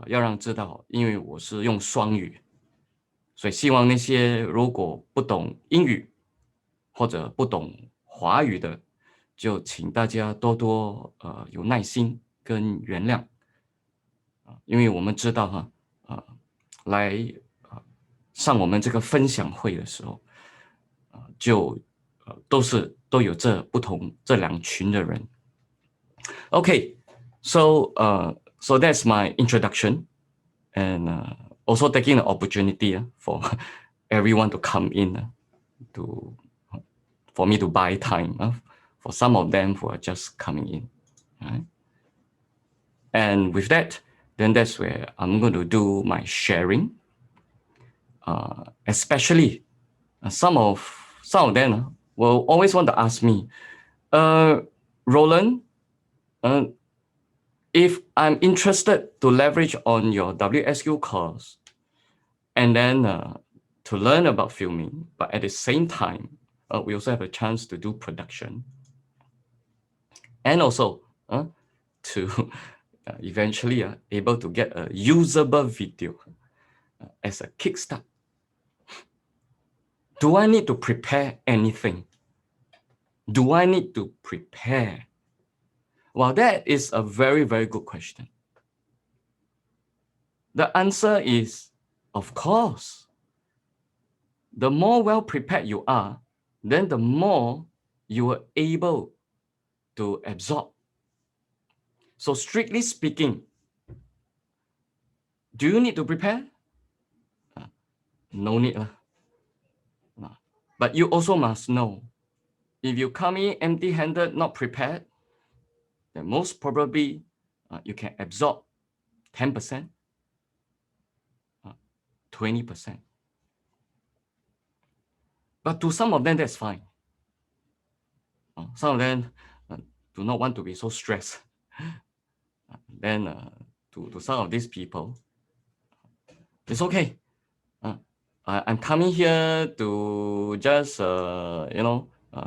要让知道，因为我是用双语，所以希望那些如果不懂英语或者不懂华语的，就请大家多多有耐心跟原谅因为我们知道来上我们这个分享会的时候就都有这两群的人。Okay, so that's my introduction, and also taking the opportunity for everyone to come in to for me to buy time for some of them who are just coming in. Right? And with that, then that's where I'm going to do my sharing. Especially some of them will always want to ask me, Roland, if I'm interested to leverage on your WSQ course and then to learn about filming, but at the same time, we also have a chance to do production and also to eventually able to get a usable video as a kickstart. Do I need to prepare anything? Do I need to prepare? Well, that is a very, very good question. The answer is, of course. The more well prepared you are, then the more you are able to absorb. So strictly speaking, do you need to prepare? No need. But you also must know, if you come in empty-handed, not prepared, then most probably you can absorb 10%, 20%. But to some of them, that's fine. Some of them do not want to be so stressed. Then to some of these people, it's okay. I'm coming here to just,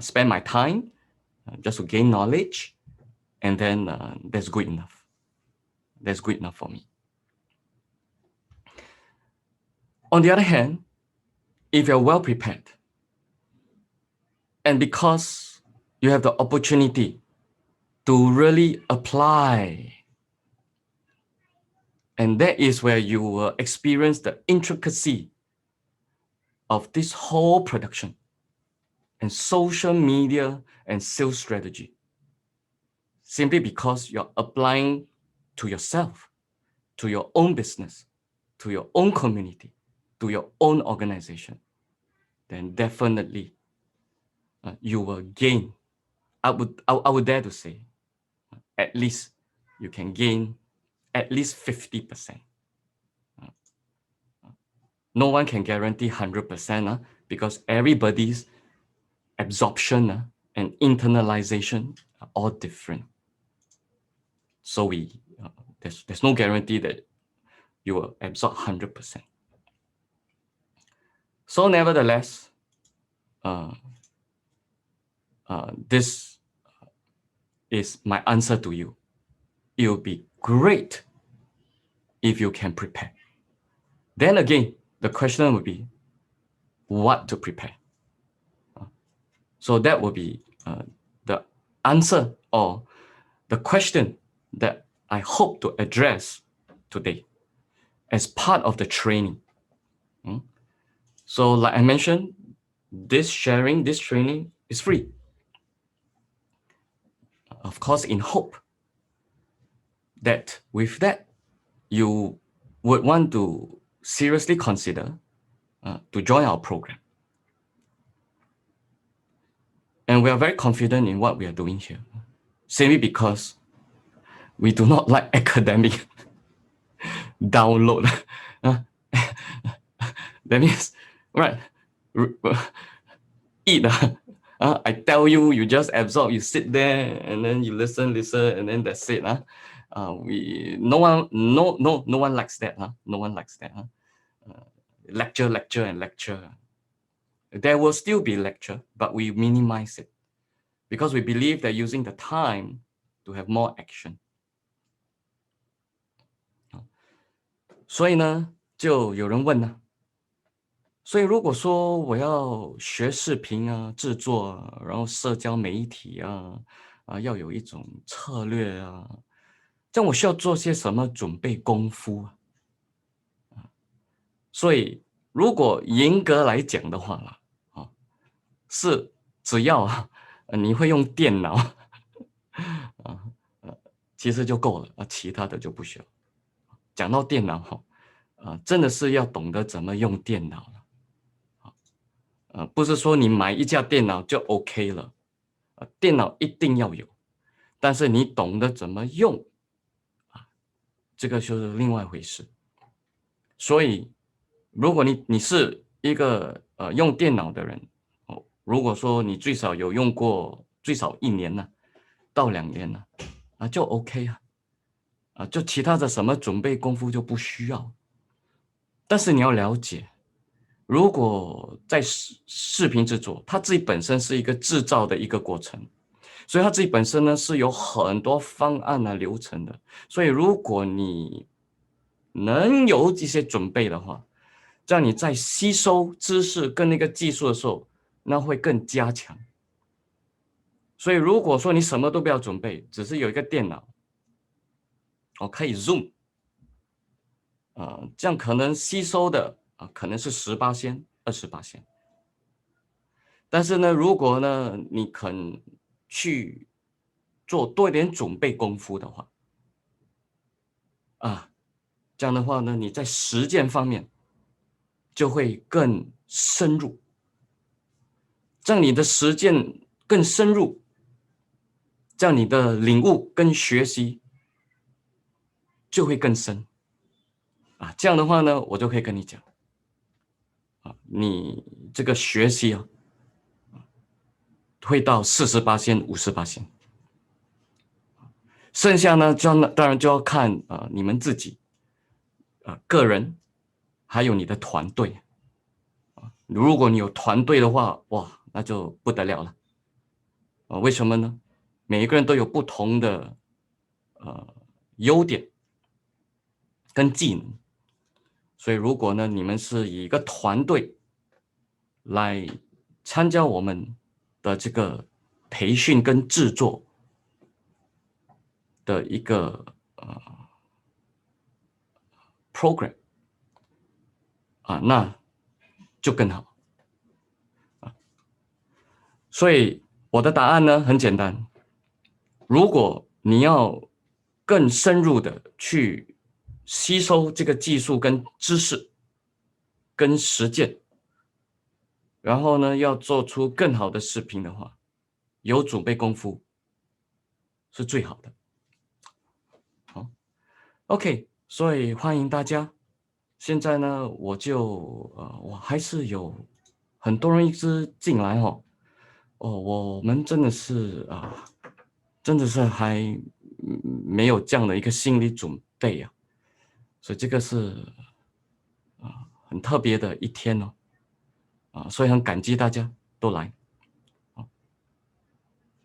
spend my time, just to gain knowledge, and then that's good enough. That's good enough for me. On the other hand, if you're well prepared, and because you have the opportunity to really apply, and that is where you will experience the intricacy of this whole production and social media and sales strategy, simply because you're applying to yourself, to your own business, to your own community, to your own organization, then definitely you will gain. I would dare to say, at least you can gain at least 50%. No one can guarantee 100% because everybody's absorption and internalization are all different. So there's no guarantee that you will absorb 100%. So nevertheless, this is my answer to you. It will be great if you can prepare. Then again, the question would be what to prepare. So that will be the answer or the question that I hope to address today as part of the training. So like I mentioned, this training is free. Of course, in hope that with that, you would want to seriously consider to join our program. And we are very confident in what we are doing here, simply because we do not like academic download. That means, right, eat. I tell you, you just absorb, you sit there and then you listen, and then that's it. No one likes that. No one likes that. Lecture. There will still be lecture, but we minimize it because we believe that using the time to have more action. 所以呢，就有人问呢，所以如果说我要学视频啊、制作啊，然后社交媒体啊，要有一种策略啊，这样我需要做些什么准备功夫啊？所以如果严格来讲的话啦，是只要你会用电脑啊，其实就够了啊，其他的就不需要。讲到电脑真的是要懂得怎么用电脑了。不是说你买一架电脑就 OK 了，电脑一定要有，但是你懂得怎么用，这个就是另外一回事。所以，如果你是一个用电脑的人，如果说你最少有用过最少1年呢，到2年呢，就 OK 就其他的什么准备功夫就不需要。但是你要了解，如果在视频制作，它自己本身是一个制造的一个过程，所以它自己本身呢是有很多方案流程的。所以如果你能有这些准备的话，这样你在吸收知识跟那个技术的时候，那会更加强。所以如果说你什么都不要准备，只是有一个电脑，可以 Zoom，这样可能吸收的可能是18%、20%。但是呢，如果呢你肯去做多一点准备功夫的话，这样的话呢，你在实践方面就会更深入。这样你的实践更深入，这样你的领悟跟学习就会更深。这样的话呢，我就可以跟你讲，你这个学习会到40%、50%，剩下呢，当然就要看你们自己个人，还有你的团队。如果你有团队的话，哇，那就不得了了。为什么呢？每一个人都有不同的优点跟技能，所以如果呢，你们是以一个团队来参加我们的这个培训跟制作的一个program 那就更好。所以我的答案呢很简单，如果你要更深入的去吸收这个技术跟知识跟实践，然后呢要做出更好的视频的话，有准备功夫是最好的。好 ，OK， 所以欢迎大家。现在呢，我还是有很多人一直进来我们真的是真的是还没有这样的一个心理准备所以这个是很特别的一天所以很感激大家都来。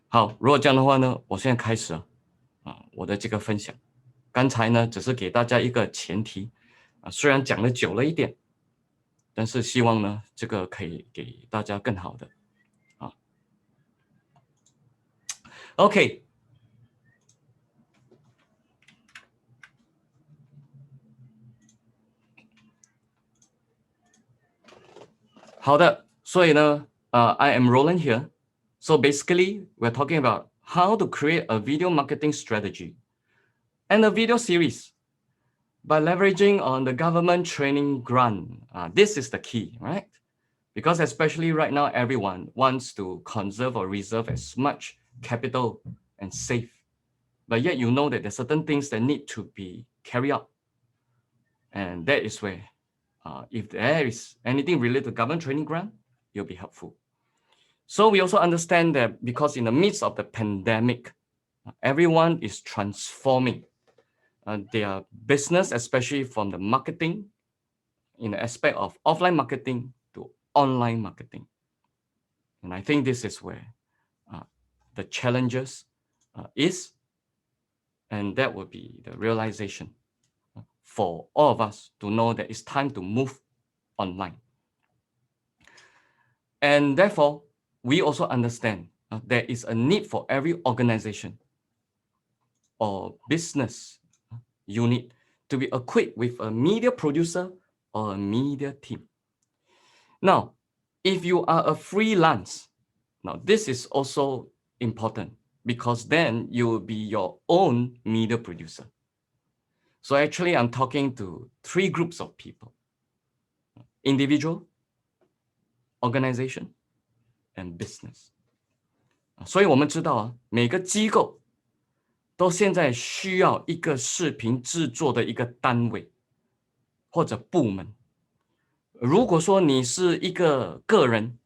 好，如果这样的话呢，我现在开始我的这个分享。刚才呢，只是给大家一个前提虽然讲的久了一点，但是希望呢，这个可以给大家更好的OK，好的，所以呢I am Roland here. So basically, we're talking about how to create a video marketing strategy and a video series by leveraging on the government training grant. This is the key, right? Because especially right now, everyone wants to conserve or reserve as much capital and save. But yet you know that there's certain things that need to be carried out. And that is where, if there is anything related to government training grant, it'll be helpful. So we also understand that because in the midst of the pandemic, everyone is transforming their business, especially from the marketing, in the aspect of offline marketing to online marketing. And I think this is where the challenges is, and that would be the realization for all of us to know that it's time to move online. And therefore, we also understand there is a need for every organization or business unit to be equipped with a media producer or a media team. Now, if you are a freelance, now this is also important because then you will be your own media producer. So actually, I'm talking to 3 groups of people: individual, organization, and business. 所以我们知道啊，每个机构都现在需要一个视频制作的一个单位或者部门。如果说你是一个个人，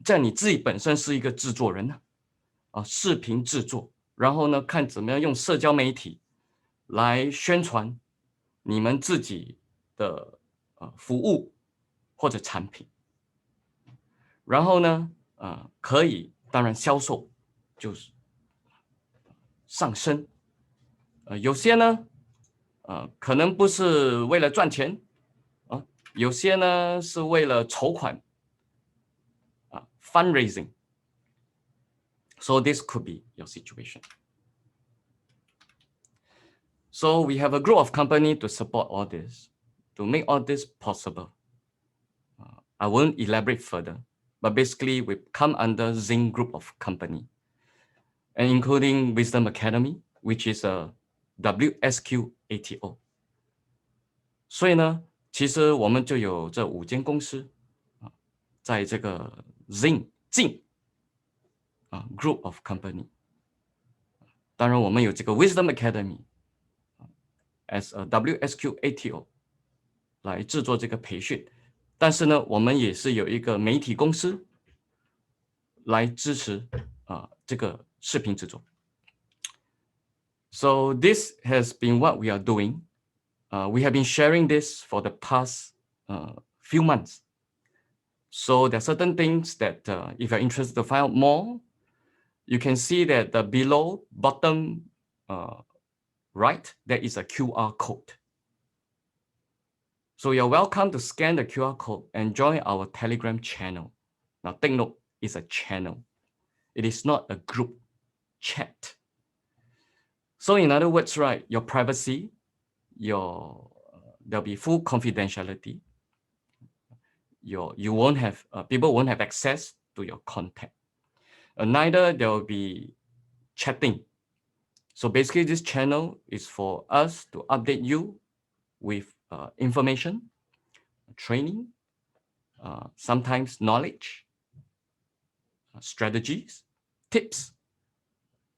在你自己本身是一个制作人呢，视频制作，然后呢，看怎么样用社交媒体来宣传你们自己的服务或者产品，然后呢，可以当然销售就是上升，有些呢，可能不是为了赚钱啊，有些呢是为了筹款fundraising. So this could be your situation. So we have a group of company to support all this, to make all this possible. I won't elaborate further, but basically we come under Zing group of company, and including Wisdom Academy, which is a WSQ ATO. 所以呢，其实我们就有这5间公司在这个 Zing group of company. 当然我们有这个 Wisdom Academy as a WSQ ATO 来制作这个培训，但是呢，我们也是有一个媒体公司来支持这个视频制作。So this has been what we are doing. We have been sharing this for the past few months. So there are certain things that if you're interested to find out more, you can see that the below bottom right, there is a QR code. So you're welcome to scan the QR code and join our Telegram channel. Now take note, it's a channel. It is not a group chat. So in other words, right, your privacy, there'll be full confidentiality. You won't have people won't have access to your contact. Neither there will be chatting. So basically, this channel is for us to update you with information, training, sometimes knowledge, strategies, tips,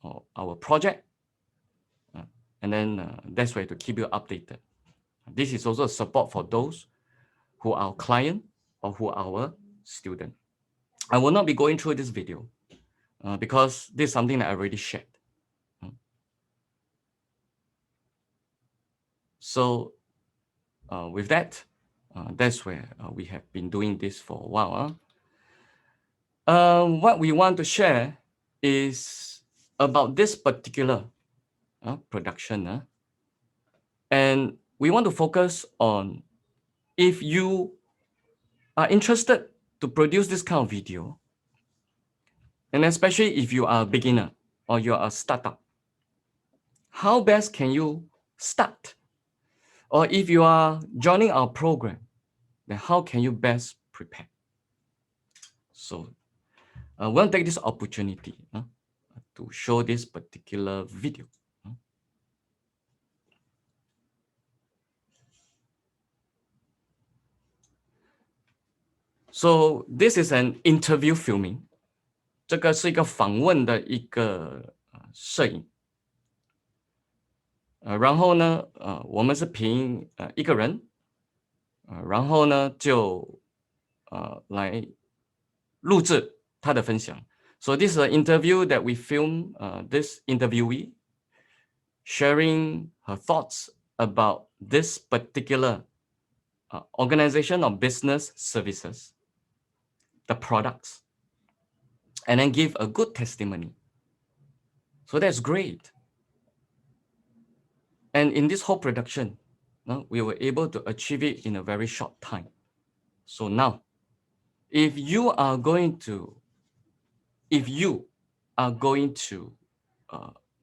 or our project, and then that's way to keep you updated. This is also a support for those who are our client or who are our student. I will not be going through this video because this is something that I already shared. So with that, that's where we have been doing this for a while. What we want to share is about this particular production. And we want to focus on if you are interested to produce this kind of video, and especially if you are a beginner or you are a startup, how best can you start? Or if you are joining our program, then how can you best prepare? So we'll take this opportunity to show this particular video. So this is an interview filming. 这个是一个访问的一个摄影。然后呢，我们是凭一个人，然后呢就来录制他的分享。So this is an interview that we filmed this interviewee sharing her thoughts about this particular organization or business services, the products, and then give a good testimony. So that's great. And in this whole production, we were able to achieve it in a very short time. So now, if you are going to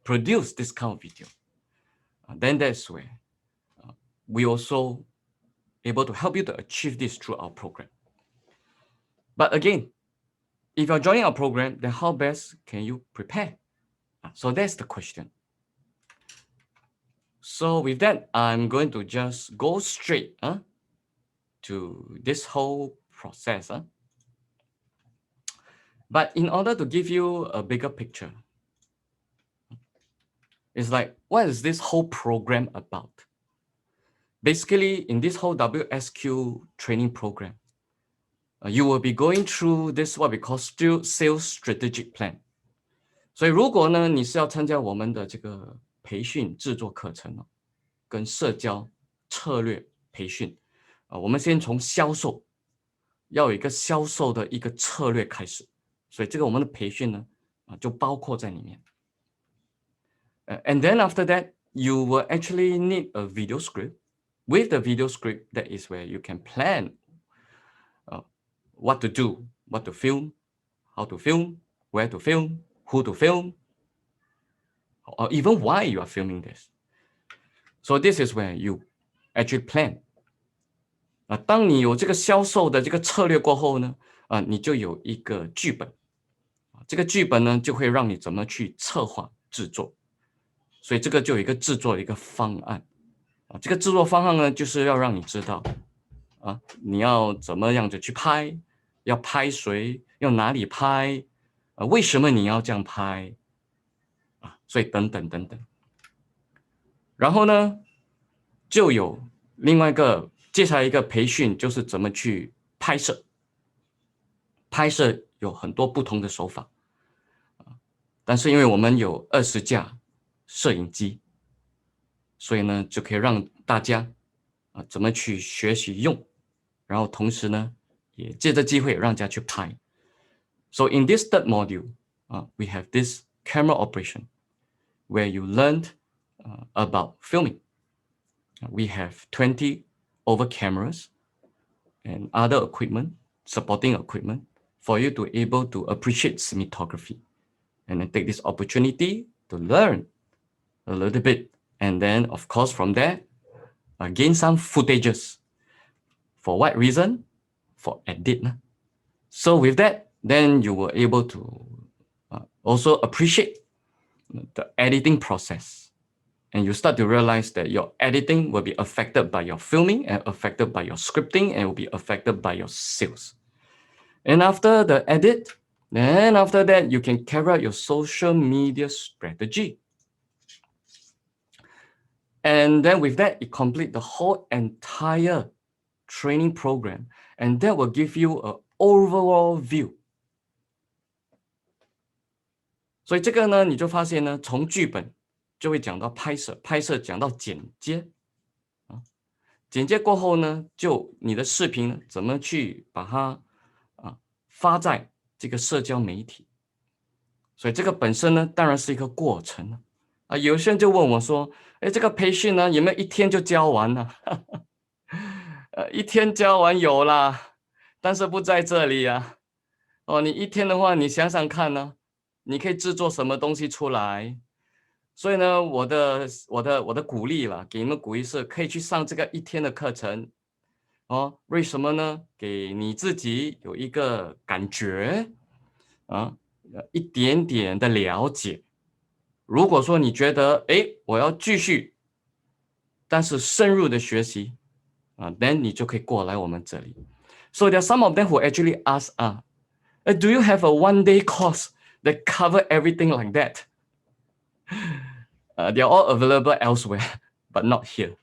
produce this kind of video, then that's where we also able to help you to achieve this through our program. But again, if you're joining our program, then how best can you prepare? So that's the question. So with that, I'm going to just go straight to this whole process. But in order to give you a bigger picture, it's like, what is this whole program about? Basically, in this whole WSQ training program, you will be going through this what we call sales strategic plan. 所以如果呢，你是要参加我们的这个培训制作课程跟社交策略培训我们先从销售，要有一个销售的一个策略开始，所以这个我们的培训呢就包括在里面。And then after that, you will actually need a video script. With the video script, that is where you can plan what to do, what to film, how to film, where to film, who to film, or even why you are filming this. So this is where you actually plan. 当你有这个销售的这个策略过后呢，你就有一个剧本，这个剧本呢就会让你怎么去策划制作，所以这个就有一个制作的一个方案，这个制作方案呢就是要让你知道，你要怎么样子去拍，要拍谁，要哪里拍，为什么你要这样拍，所以等等等等。然后呢，就有另外一个接下来一个培训，就是怎么去拍摄。拍摄有很多不同的手法，但是因为我们有20架摄影机，所以呢就可以让大家怎么去学习用，然后同时呢也借着机会让大家去拍。So in this third module, we have this camera operation where you learned about filming. We have 20 over cameras and other equipment, supporting equipment, for you to be able to appreciate cinematography. And then take this opportunity to learn a little bit. And then, of course, from there, gain some footages. For what reason? For edit. So with that, then you were able to also appreciate the editing process. And you start to realize that your editing will be affected by your filming and affected by your scripting and will be affected by your sales. And after the edit, then after that, you can carry out your social media strategy. And then with that, you complete the whole entire training program. And that will give you an overall view. 所以这个呢，你就发现呢，从剧本就会讲到拍摄，拍摄讲到剪接，剪接过后呢，就你的视频呢怎么去把它发在这个社交媒体。所以这个本身呢，当然是一个过程有些人就问我说，这个培训呢有没有一天就教完呢？一天教完有啦，但是不在这里啊。你一天的话，你想想看呢，你可以制作什么东西出来？所以呢，我的鼓励啦，给你们鼓励是可以去上这个1天的课程为什么呢？给你自己有一个感觉一点点的了解。如果说你觉得我要继续，但是深入的学习then 你就可以过来我们这里。So there are some of them who actually ask do you have a one-day course that cover everything like that? They are all available elsewhere, but not here.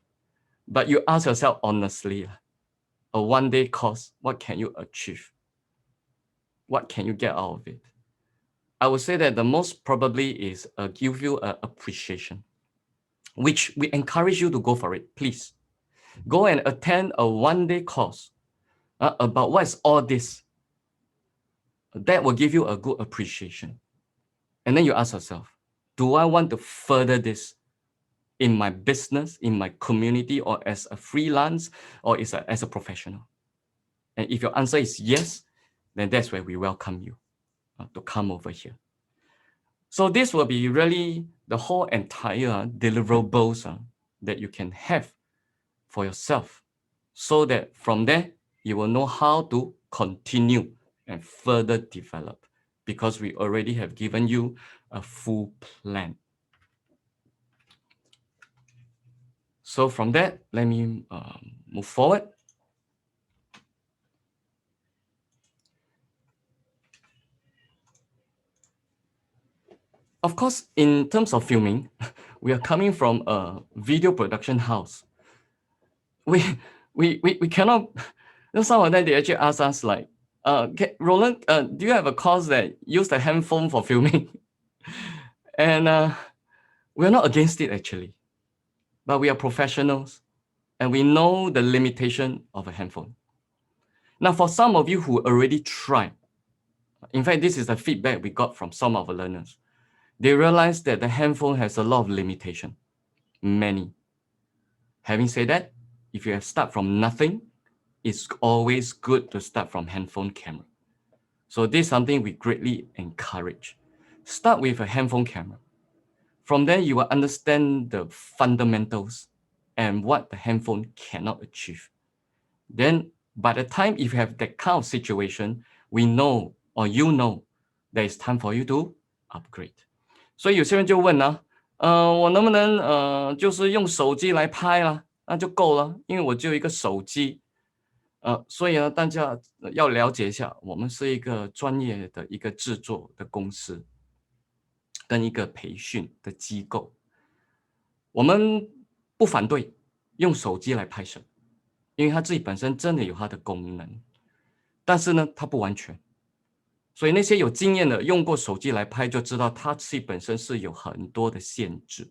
But you ask yourself honestly, a one-day course, what can you achieve? What can you get out of it? I would say that the most probably is give you an appreciation, which we encourage you to go for it. Please go and attend a one-day course about what is all this. That will give you a good appreciation. And then you ask yourself, do I want to further this in my business, in my community, or as a freelance, or as a professional? And if your answer is yes, then that's where we welcome you to come over here. So this will be really the whole entire deliverables that you can have for yourself, so that from there you will know how to continue and further develop, because we already have given you a full plan. So from that, let me move forward. Of course, in terms of filming, we are coming from a video production house. We cannot. Some of them, they actually ask us like, Roland, do you have a course that use the handphone for filming? And we're not against it actually, but we are professionals and we know the limitation of a handphone. Now, for some of you who already tried, in fact, this is the feedback we got from some of the learners. They realized that the handphone has a lot of limitation, many. Having said that, if you have start from nothing, it's always good to start from handphone camera. So this is something we greatly encourage. Start with a handphone camera. From there, you will understand the fundamentals and what the handphone cannot achieve. Then by the time if you have that kind of situation, we know or you know that it's time for you to upgrade. 所以有些人就问啊，我能不能就是用手机来拍啦，那就够了，因为我只有一个手机。所以呢，大家要了解一下，我们是一个专业的一个制作的公司，跟一个培训的机构。我们不反对用手机来拍摄，因为它自己本身真的有它的功能，但是呢，它不完全。所以那些有经验的用过手机来拍，就知道它自己本身是有很多的限制。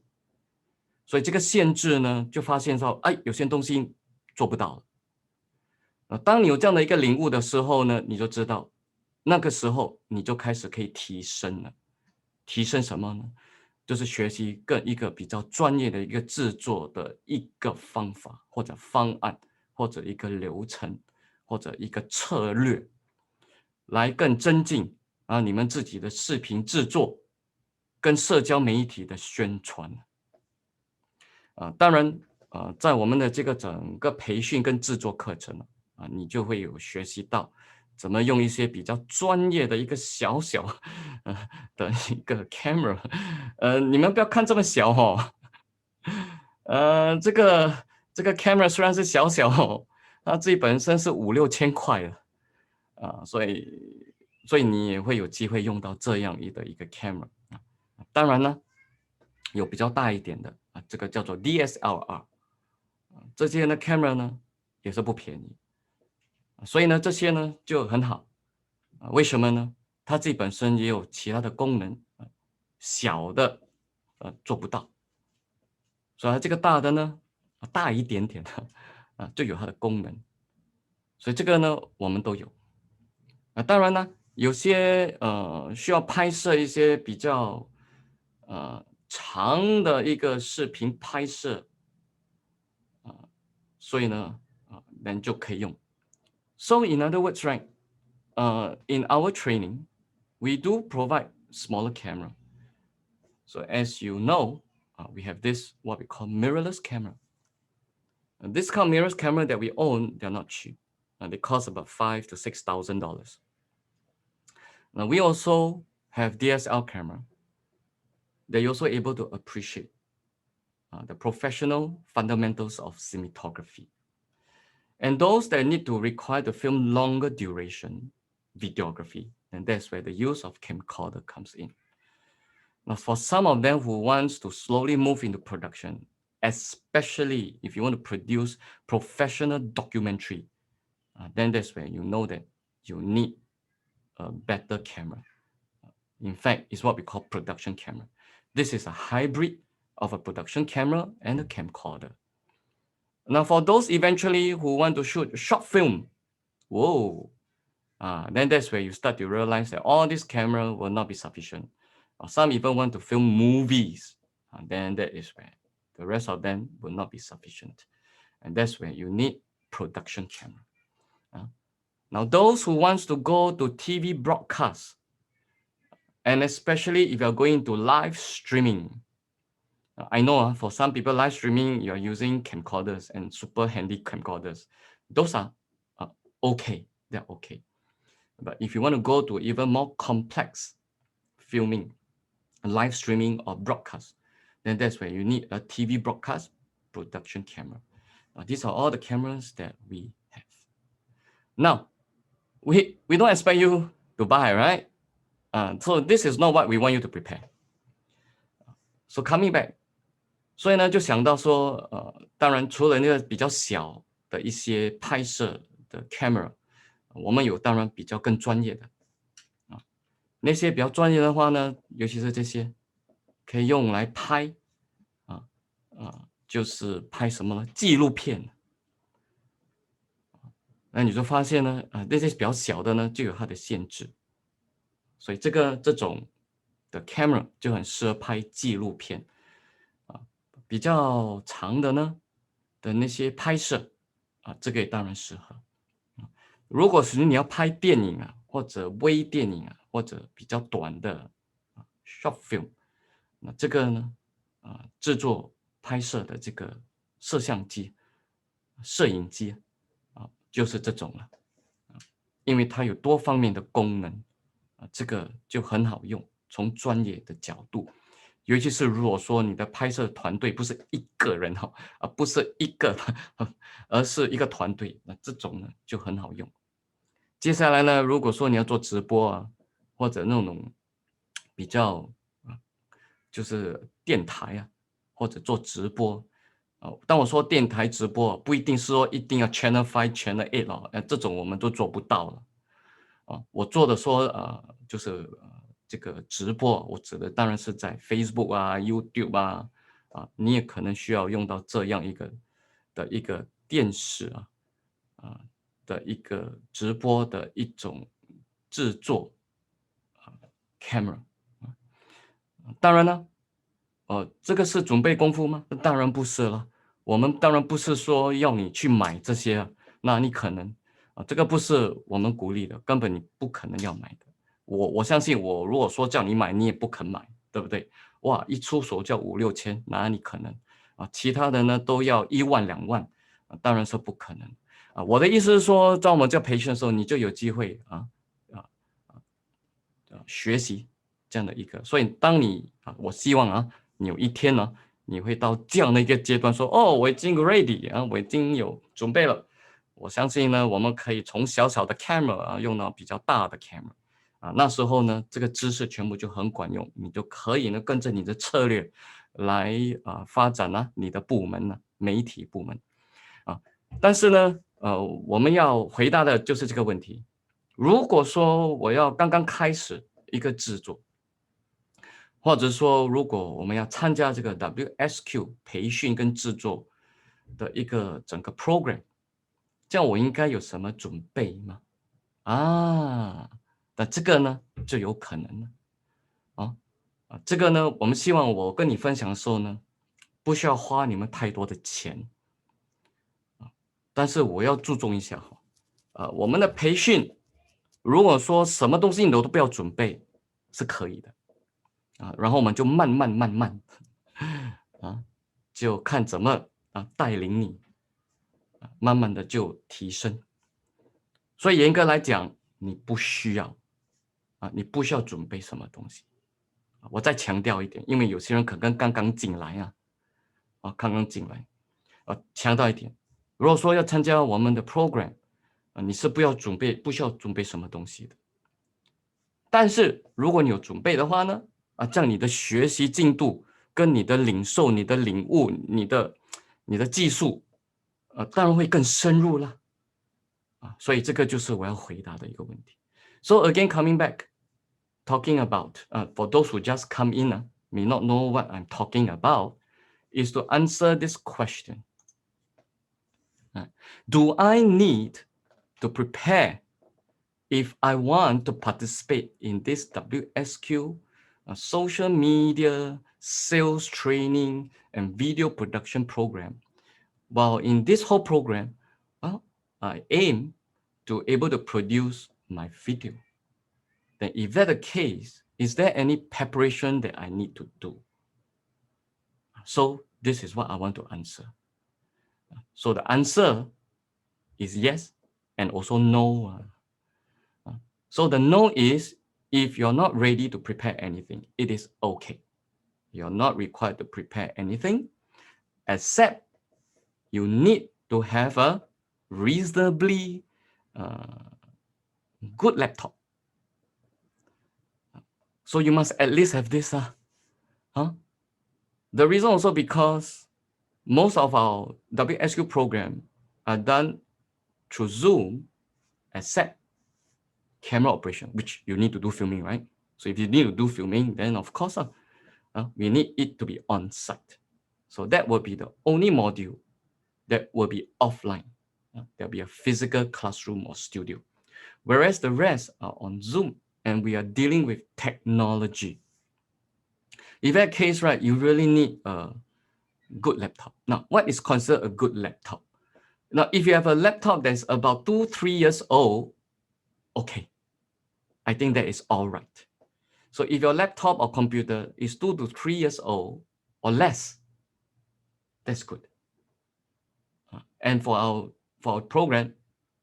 所以这个限制呢，就发现到，有些东西做不到了。当你有这样的一个领悟的时候呢，你就知道，那个时候你就开始可以提升了。提升什么呢？就是学习一个比较专业的一个制作的一个方法或者方案，或者一个流程，或者一个策略，来更增进你们自己的视频制作跟社交媒体的宣传。当然在我们的这个整个培训跟制作课程你就会有学习到怎么用一些比较专业的一个小小的一个 camera。你们不要看这么小哦。这个 camera 虽然是小小哦，它自己本身是5-6千块的所以你也会有机会用到这样的一个 camera。当然呢，有比较大一点的这个叫做 DSLR。这些呢 camera 呢也是不便宜。所以呢，这些呢就很好为什么呢？它自己本身也有其他的功能小的做不到，所以这个大的呢大一点点的就有它的功能，所以这个呢我们都有。当然呢，有些需要拍摄一些比较长的一个视频拍摄所以呢人就可以用。So in other words, right, in our training, we do provide smaller camera. So as you know, we have this what we call mirrorless camera. And this kind of mirrorless camera that we own, they're not cheap. They cost about $5,000 to $6,000. Now we also have DSL camera. They're also able to appreciate the professional fundamentals of cinematography. And those that need to require to film longer duration videography, and that's where the use of camcorder comes in. Now, for some of them who wants to slowly move into production, especially if you want to produce professional documentary, then that's where you know that you need a better camera. In fact, it's what we call production camera. This is a hybrid of a production camera and a camcorder. Now, for those eventually who want to shoot short film, then that's where you start to realize that all this camera will not be sufficient. Or some even want to film movies, then that is where The rest of them will not be sufficient. And that's where you need production camera. Now, those who wants to go to TV broadcast, and especially if you're going to live streaming, I know for some people live streaming, you're using camcorders and super handy camcorders. Those are okay, they're okay. But if you want to go to even more complex filming, live streaming or broadcast, then that's where you need a TV broadcast production camera. These are all the cameras that we have. Now, we don't expect you to buy, right? So this is not what we want you to prepare. So coming back, 所以呢，就想到说，当然除了那个比较小的一些拍摄的 camera，我们有当然比较更专业的，那些比较专业的话呢，尤其是这些可以用来拍，就是拍什么呢？纪录片。那你就发现呢，那些比较小的呢，就有它的限制，所以这种的 camera 就很适合拍纪录片，比较长的呢的那些拍摄，这个也当然适合。如果是你要拍电影啊，或者微电影啊，或者比较短的short film，那这个呢，制作拍摄的这个摄像机、摄影机就是这种了，因为它有多方面的功能，这个就很好用。从专业的角度，尤其是如果说你的拍摄团队不是一个人不是一个，而是一个团队，那这种呢就很好用。接下来呢，如果说你要做直播或者那种比较就是电台或者做直播。当我说电台直播，不一定是说一定要 Channel 5、Channel 8这种我们都做不到了。我做的说就是这个直播，我指的当然是在 Facebook YouTube 你也可能需要用到这样一个电视的一个直播的一种制作camera。当然呢，这个是准备功夫吗？当然不是了。我们当然不是说要你去买这些那你可能这个不是我们鼓励的，根本你不可能要买的。我相信我如果说叫你买，你也不肯买，对不对？哇，一出手就要5、6千，哪里可能其他的呢都要1万、2万当然是不可能我的意思是说，在我们这培训的时候，你就有机会学习这样的一个。所以当你我希望你有一天呢，你会到这样的一个阶段说，我已经 ready 我已经有准备了。我相信呢，我们可以从小小的 camera 用到比较大的 camera 那时候呢，这个知识全部就很管用，你就可以呢跟着你的策略来发展你的部门媒体部门但是呢，我们要回答的就是这个问题。如果说我要刚刚开始一个制作，或者说如果我们要参加这个 WSQ 培训跟制作的一个整个 program， 这样我应该有什么准备吗？那这个呢就有可能了这个呢，我们希望我跟你分享的时候呢，不需要花你们太多的钱但是我要注重一下我们的培训，如果说什么东西你都不要准备，是可以的然后我们就慢慢就看怎么带领你慢慢的就提升。所以严格来讲，你不需要准备什么东西。我再强调一点，因为有些人可能刚刚进来强调一点，如果说要参加我们的 program，你是不需要准备什么东西的。但是如果你有准备的话呢，这样你的学习进度跟你的领受、你的领悟、你的技术，当然会更深入了所以这个就是我要回答的一个问题。So again, coming back, talking about for those who just come in may not know what I'm talking about, is to answer this question. Do I need to prepare if I want to participate in this WSQ social media sales training, and video production program. While in this whole program, well, I aim to able to produce my video. Then if that's the case, is there any preparation that I need to do? So this is what I want to answer. So the answer is yes and also no. So the no is, if you're not ready to prepare anything, it is okay. You're not required to prepare anything, except you need to have a reasonably good laptop. So you must at least have this. The reason also because most of our WSQ program are done through Zoom, except camera operation, which you need to do filming, right? So if you need to do filming, then of course, we need it to be on site. So that will be the only module that will be offline. There'll be a physical classroom or studio, whereas the rest are on Zoom, and we are dealing with technology. In that case, right, you really need a good laptop. Now, what is considered a good laptop? Now, if you have a laptop that's about 2-3 years old, okay, I think that is all right. So if your laptop or computer is 2 to 3 years old or less, that's good. And for our program,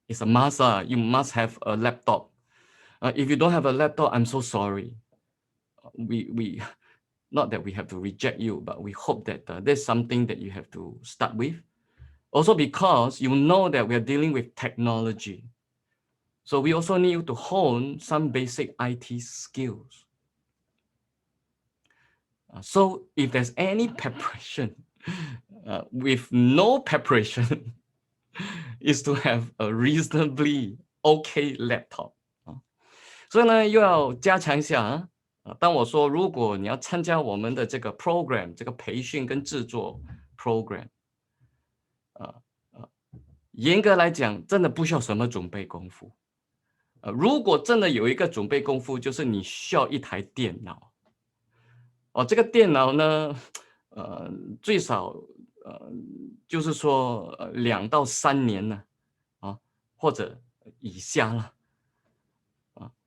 it's a must. You must have a laptop. If you don't have a laptop, I'm so sorry. We not that we have to reject you, but we hope that there's something that you have to start with. Also because you know that we are dealing with technology. So we also need you to hone some basic IT skills. So if there's any preparation, with no preparation, is to have a reasonably okay laptop. 所以呢，又要加强一下当我说如果你要参加我们的这个 program， 这个培训跟制作 program，严格来讲，真的不需要什么准备功夫。如果真的有一个准备功夫，就是你需要一台电脑。这个电脑呢，最少就是说2到3年呢，或者以下了。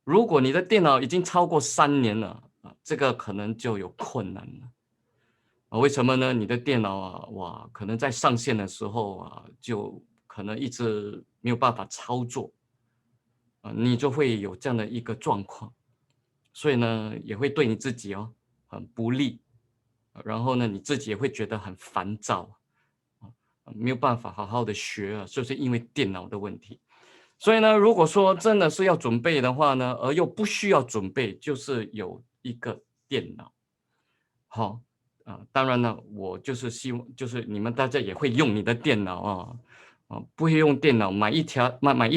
如果你的电脑已经超过3年了，这个可能就有困难了。为什么呢？你的电脑可能在上线的时候就可能一直没有办法操作，你就会有这样的一个状况，所以呢，也会对你自己很不利，然后呢，你自己也会觉得很烦躁，没有办法好好的学，就是因为电脑的问题。所以呢，如果说真的是要准备的话呢，而又不需要准备，就是有一个电脑。好，当然呢，我就是希望，就是你们大家也会用你的电脑不会用电脑，买一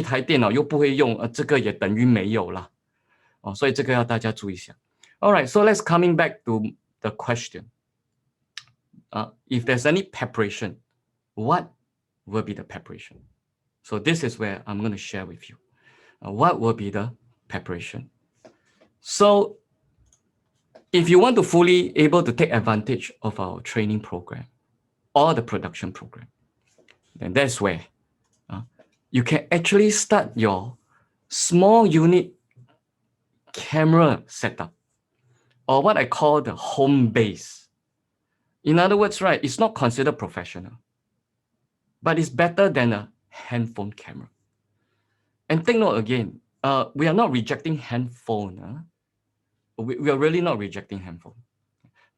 台电脑又不会用，这个也等于没有了。所以这个要大家注意一下。All right, so let's coming back to the question. If there's any preparation, what will be the preparation? So this is where I'm going to share with you. What will be the preparation? So if you want to fully able to take advantage of our training program or the production program, then that's where you can actually start your small unit camera setup, or what I call the home base. In other words, right, it's not considered professional, but it's better than a handphone camera. And take note again, we are not rejecting handphone. We are really not rejecting handphone.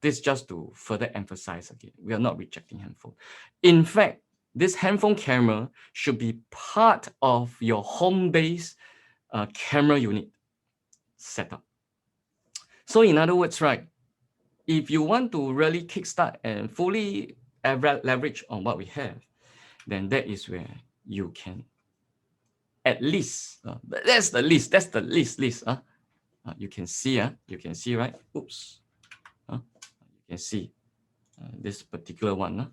This just to further emphasize again, we are not rejecting handphone. In fact, this handphone camera should be part of your home base camera unit setup. So in other words, right, if you want to really kickstart and fully leverage on what we have, then that is where you can at least, that's the list, you can see, right? Oops. You can see this particular one.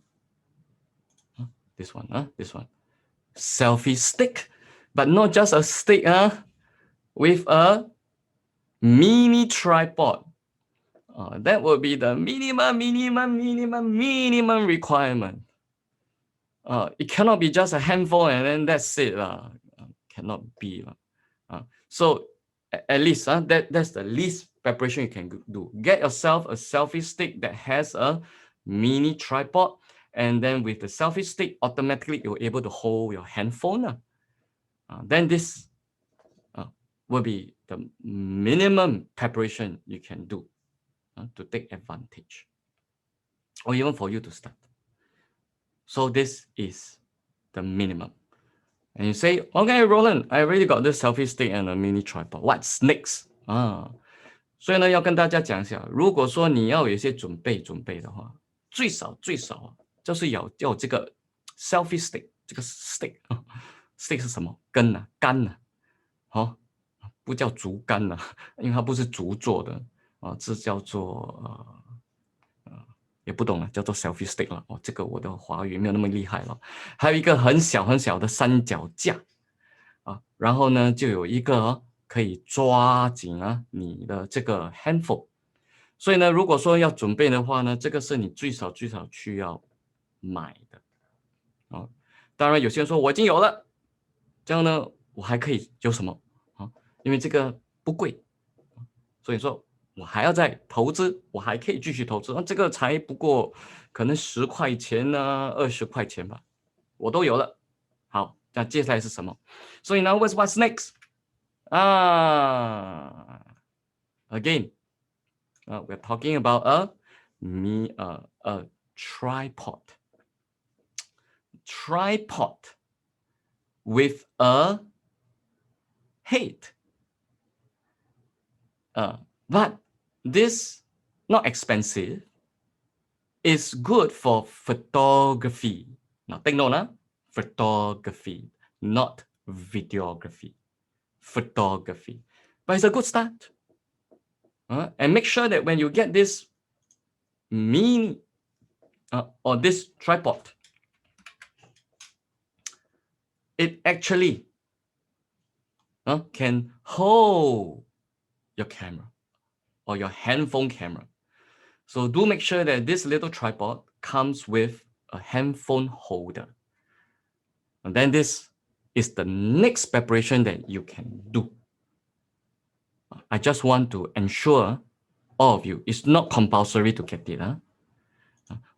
This one. Selfie stick, but not just a stick, with a mini tripod. That will be the minimum requirement. It cannot be just a handphone and then that's it. Cannot be. So at least that's the least preparation you can do. Get yourself a selfie stick that has a mini tripod, and then with the selfie stick, automatically you're able to hold your handphone. Then this will be the minimum preparation you can do to take advantage, or even for you to start. So this is the minimum. And you say, okay, Roland, I already got this selfie stick and a mini tripod. What's next? 所以呢，要跟大家讲一下，如果说你要有一些准备的话，最少就是要这个 selfie stick， 这个 stick 是什么？根啊，杆啊，不叫竹竿啊，因为它不是竹做的这叫做也不懂了，叫做 selfie stick 了。这个我的华语没有那么厉害了。还有一个很小的三脚架然后呢，就有一个可以抓紧你的这个 handphone。所以呢，如果说要准备的话呢，这个是你最少需要买的当然有些人说我已经有了，这样呢，我还可以有什么因为这个不贵，所以说我还要再投资，我还可以继续投资。这个才不过可能10块钱呢，20块钱吧，我都有了。好，那接下来是什么？所以呢 ，what's next？ Again, we're talking about a tripod. Tripod with a head. But this not expensive. It's good for photography. Now take note, photography, not videography. Photography. But it's a good start. And make sure that when you get this mini or this tripod, it actually can hold your camera or your handphone camera. So do make sure that this little tripod comes with a handphone holder. And then this is the next preparation that you can do. I just want to ensure all of you, it's not compulsory to get it.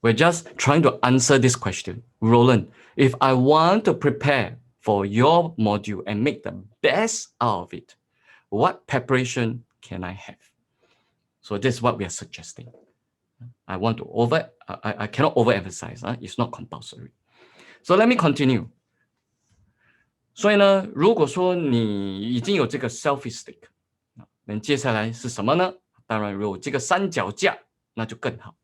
We're just trying to answer this question. Roland, if I want to prepare for your module and make the best out of it, what preparation can I have? So this is what we are suggesting. I cannot overemphasize. It's not compulsory. So let me continue. 所以呢，如果说你已经有这个 selfie stick， 那接下来是什么呢？当然，如果这个三脚架，那就更好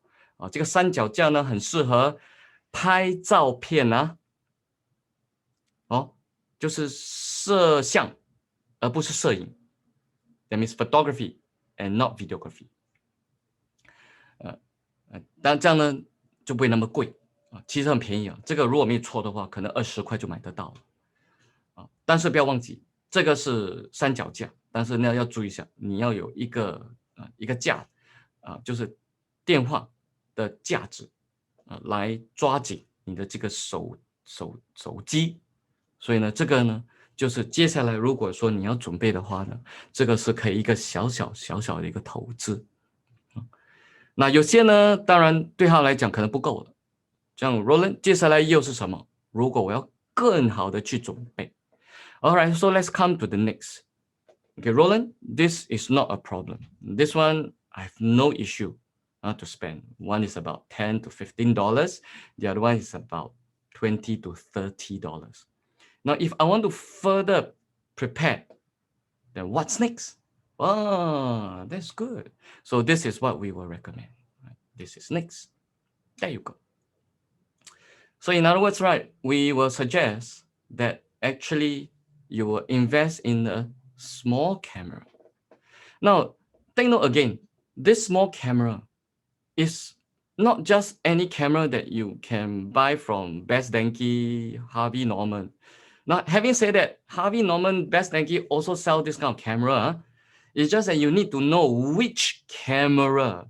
这个三脚架呢，很适合拍照片就是摄像，而不是摄影。That means photography and not videography. 但这样呢就不会那么贵其实很便宜这个如果没错的话，可能20块就买得到了但是不要忘记，这个是三脚架，但是呢要注意一下，你要有一个架就是电话的架子来抓紧你的这个手机。所以呢，这个呢就是接下来如果说你要准备的话呢，这个是可以一个小小的一个投资。那有些呢，当然对他来讲可能不够了。这样 Roland 接下来又是什么？如果我要更好的去准备。Alright, so let's come to the next. Okay, Roland, this is not a problem. This one, I have no issue to spend. One is about $10 to $15. The other one is about $20 to $30. Now, if I want to further prepare, then what's next? That's good. So this is what we will recommend. This is next. There you go. So in other words, right, we will suggest that actually you will invest in a small camera. Now, take note again, this small camera is not just any camera that you can buy from Best Denki, Harvey Norman. Now, having said that, Harvey Norman, Best Denki also sell this kind of camera. It's just that you need to know which camera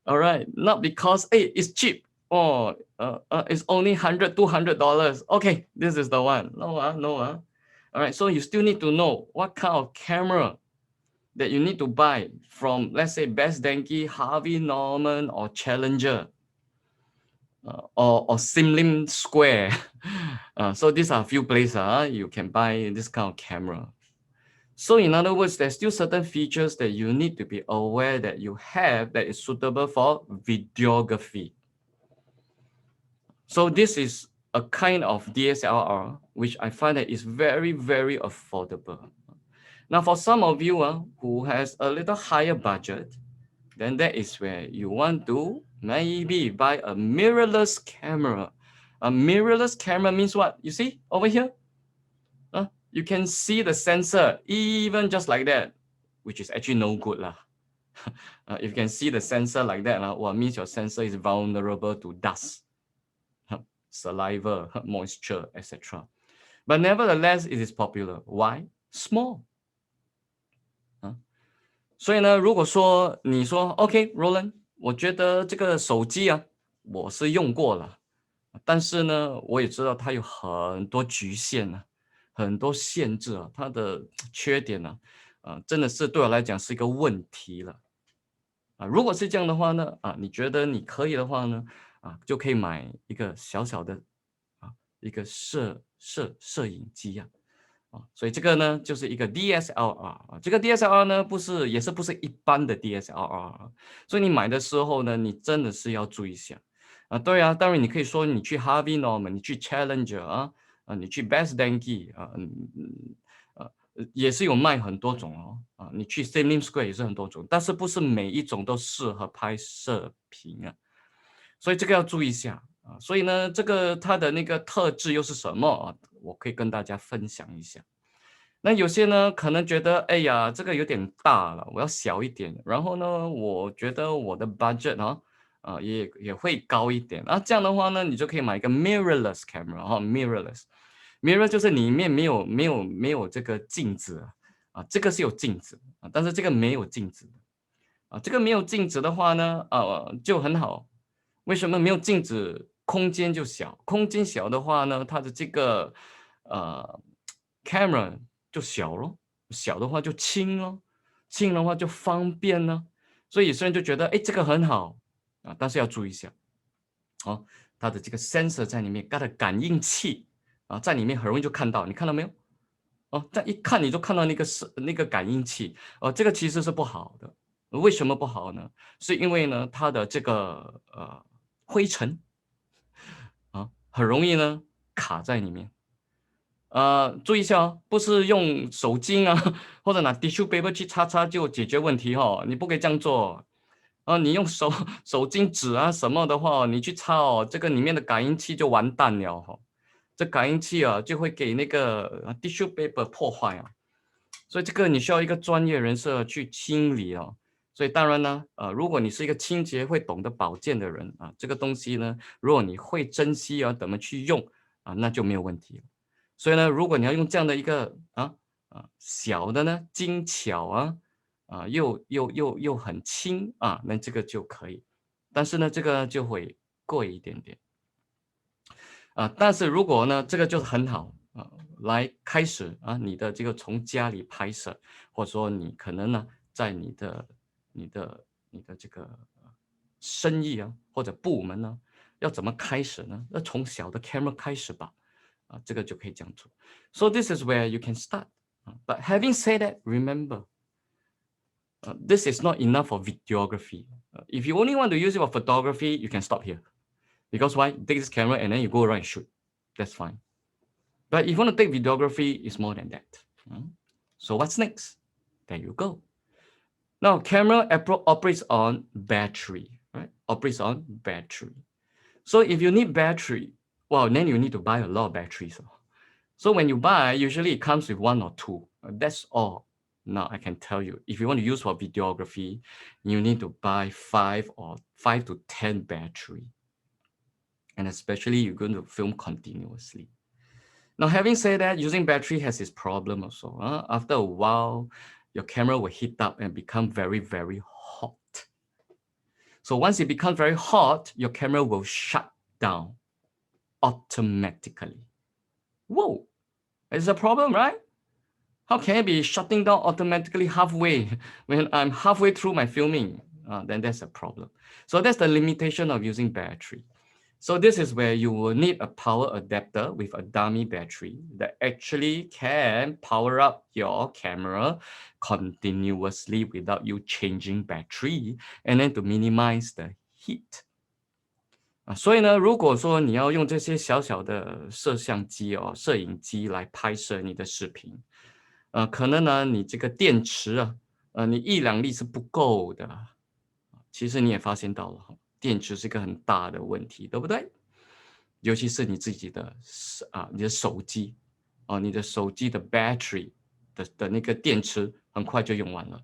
All right, not because hey, it's cheap. Oh, it's only $100, $200. Okay, this is the one. No, no. All right, so you still need to know what kind of camera that you need to buy from, let's say, Best Denki, Harvey Norman, or Challenger, or Simlim Square. So these are a few places you can buy this kind of camera. So in other words, there's still certain features that you need to be aware that you have that is suitable for videography. So this is a kind of DSLR, which I find that is very, very affordable. Now, for some of you who has a little higher budget, then that is where you want to maybe buy a mirrorless camera. A mirrorless camera means what? You see over here? You can see the sensor even just like that, which is actually no good lah. If you can see the sensor like that, well, means your sensor is vulnerable to dust, saliva, moisture, etc. But nevertheless, it is popular. Why? Small. 所以呢，如果说你说 OK Roland， 我觉得这个手机我是用过了，但是呢，我也知道它有很多局限很多限制它的缺点真的是对我来讲是一个问题了如果是这样的话呢你觉得你可以的话呢就可以买一个小小的一个摄影机所以这个呢就是一个 DSLR 这个 DSLR 呢不是一般的 DSLR 所以你买的时候呢你真的是要注意一下对当然你可以说你去 Harvey Norman 你去 Challenger 你去 Best Denki 也是有卖很多种你去 Simlim Square 也是很多种，但是不是每一种都适合拍摄屏所以这个要注意一下所以呢，这个它的那个特质又是什么我可以跟大家分享一下。那有些呢可能觉得，哎呀，这个有点大了，我要小一点。然后呢，我觉得我的 budget 也会高一点这样的话呢，你就可以买一个 mirrorless camera mirror 就是里面没有这个镜子这个是有镜子但是这个没有镜子这个没有镜子的话呢就很好。为什么没有镜子？空间就小，空间小的话呢，它的这个camera 就小咯，小的话就轻咯，轻的话就方便呢。所以有些人就觉得，哎，这个很好但是要注意一下它的这个 sensor 在里面，它的感应器在里面很容易就看到，你看到没有？但一看你就看到那个感应器这个其实是不好的。为什么不好呢？是因为呢，它的这个灰尘很容易呢卡在里面。注意一下不是用手巾或者拿 tissue paper 去擦就解决问题你不可以这样做你用手巾纸什么的话你去擦这个里面的感应器就完蛋了这感应器就会给那个 tissue paper 破坏所以这个你需要一个专业人士去清理所以当然呢如果你是一个清洁会懂得保健的人这个东西呢如果你会珍惜怎么去用那就没有问题了。所以呢，如果你要用这样的一个小的呢，精巧又很轻那这个就可以。但是呢，这个就会贵一点点但是如果呢，这个就很好来开始你的这个从家里拍摄，或者说你可能呢，在你的这个生意或者部门呢，要怎么开始呢？要从小的 camera 开始吧。这个就可以这样做。So this is where you can start. But having said that, remember, this is not enough for videography. If you only want to use it for photography, you can stop here. Because why? Take this camera and then you go around and shoot. That's fine. But if you want to take videography, it's more than that. So what's next? There you go. Now, camera operates on battery, right? Operates on battery. So if you need battery, well, then you need to buy a lot of batteries. So when you buy, usually it comes with 1 or 2. That's all. Now I can tell you, if you want to use for videography, you need to buy 5 to 10 battery. And especially you're going to film continuously. Now, having said that, using battery has its problem also. After a while, your camera will heat up and become very, very hot. So once it becomes very hot, your camera will shut down automatically. Whoa, it's a problem, right? How can it be shutting down automatically halfway when I'm halfway through my filming? Then that's a problem. So that's the limitation of using battery. So this is where you will need a power adapter with a dummy battery that actually can power up your camera continuously without you changing battery, and then to minimize the heat. 所以呢，如果说你要用这些小小的摄像机摄影机来拍摄你的视频，可能呢你这个电池你1-2粒是不够的。其实你也发现到了，电池是一个很大的问题，对不对？尤其是你自己的你的手机你的手机的 battery 的那个电池很快就用完了，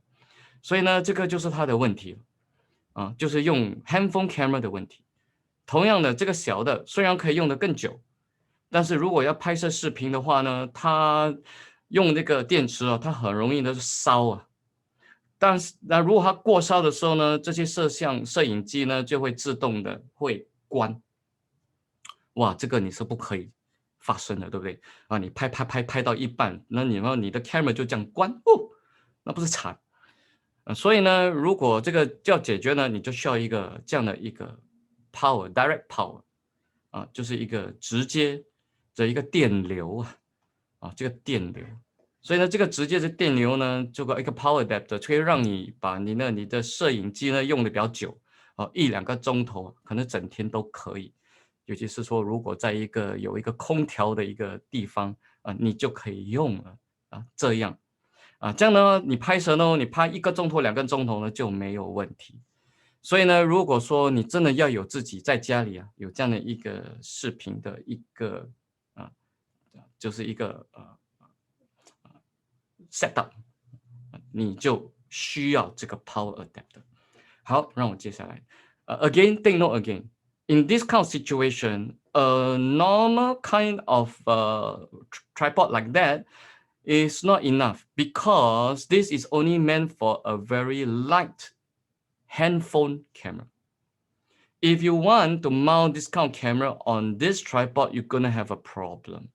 所以呢，这个就是它的问题就是用 handphone camera 的问题。同样的，这个小的虽然可以用得更久，但是如果要拍摄视频的话呢，它用那个电池它很容易的烧但是那如果它过烧的时候呢，这些摄影机呢就会自动的会关。哇，这个你是不可以发生的，对不对？你拍到一半，那你的 camera 就这样关，那不是惨？所以呢，如果这个要解决呢，你就需要一个这样的一个 direct power 就是一个直接的一个电流这个电流。所以呢，这个直接的电流呢，这个一个 power adapter 可以让你把你的摄影机呢用的比较久1-2个钟头，可能整天都可以。尤其是说，如果在有一个空调的一个地方你就可以用了这样这样呢，你拍摄呢，你拍1个钟头、2个钟头呢就没有问题。所以呢，如果说你真的要有自己在家里有这样的一个视频的一个就是一个setup， 你就需要这个 power adapter。好，让我接下来again take note again in this kind of situation a normal kind of tripod like that is not enough because this is only meant for a very light handphone camera. If you want to mount this kind of camera on this tripod, you're gonna have a problem.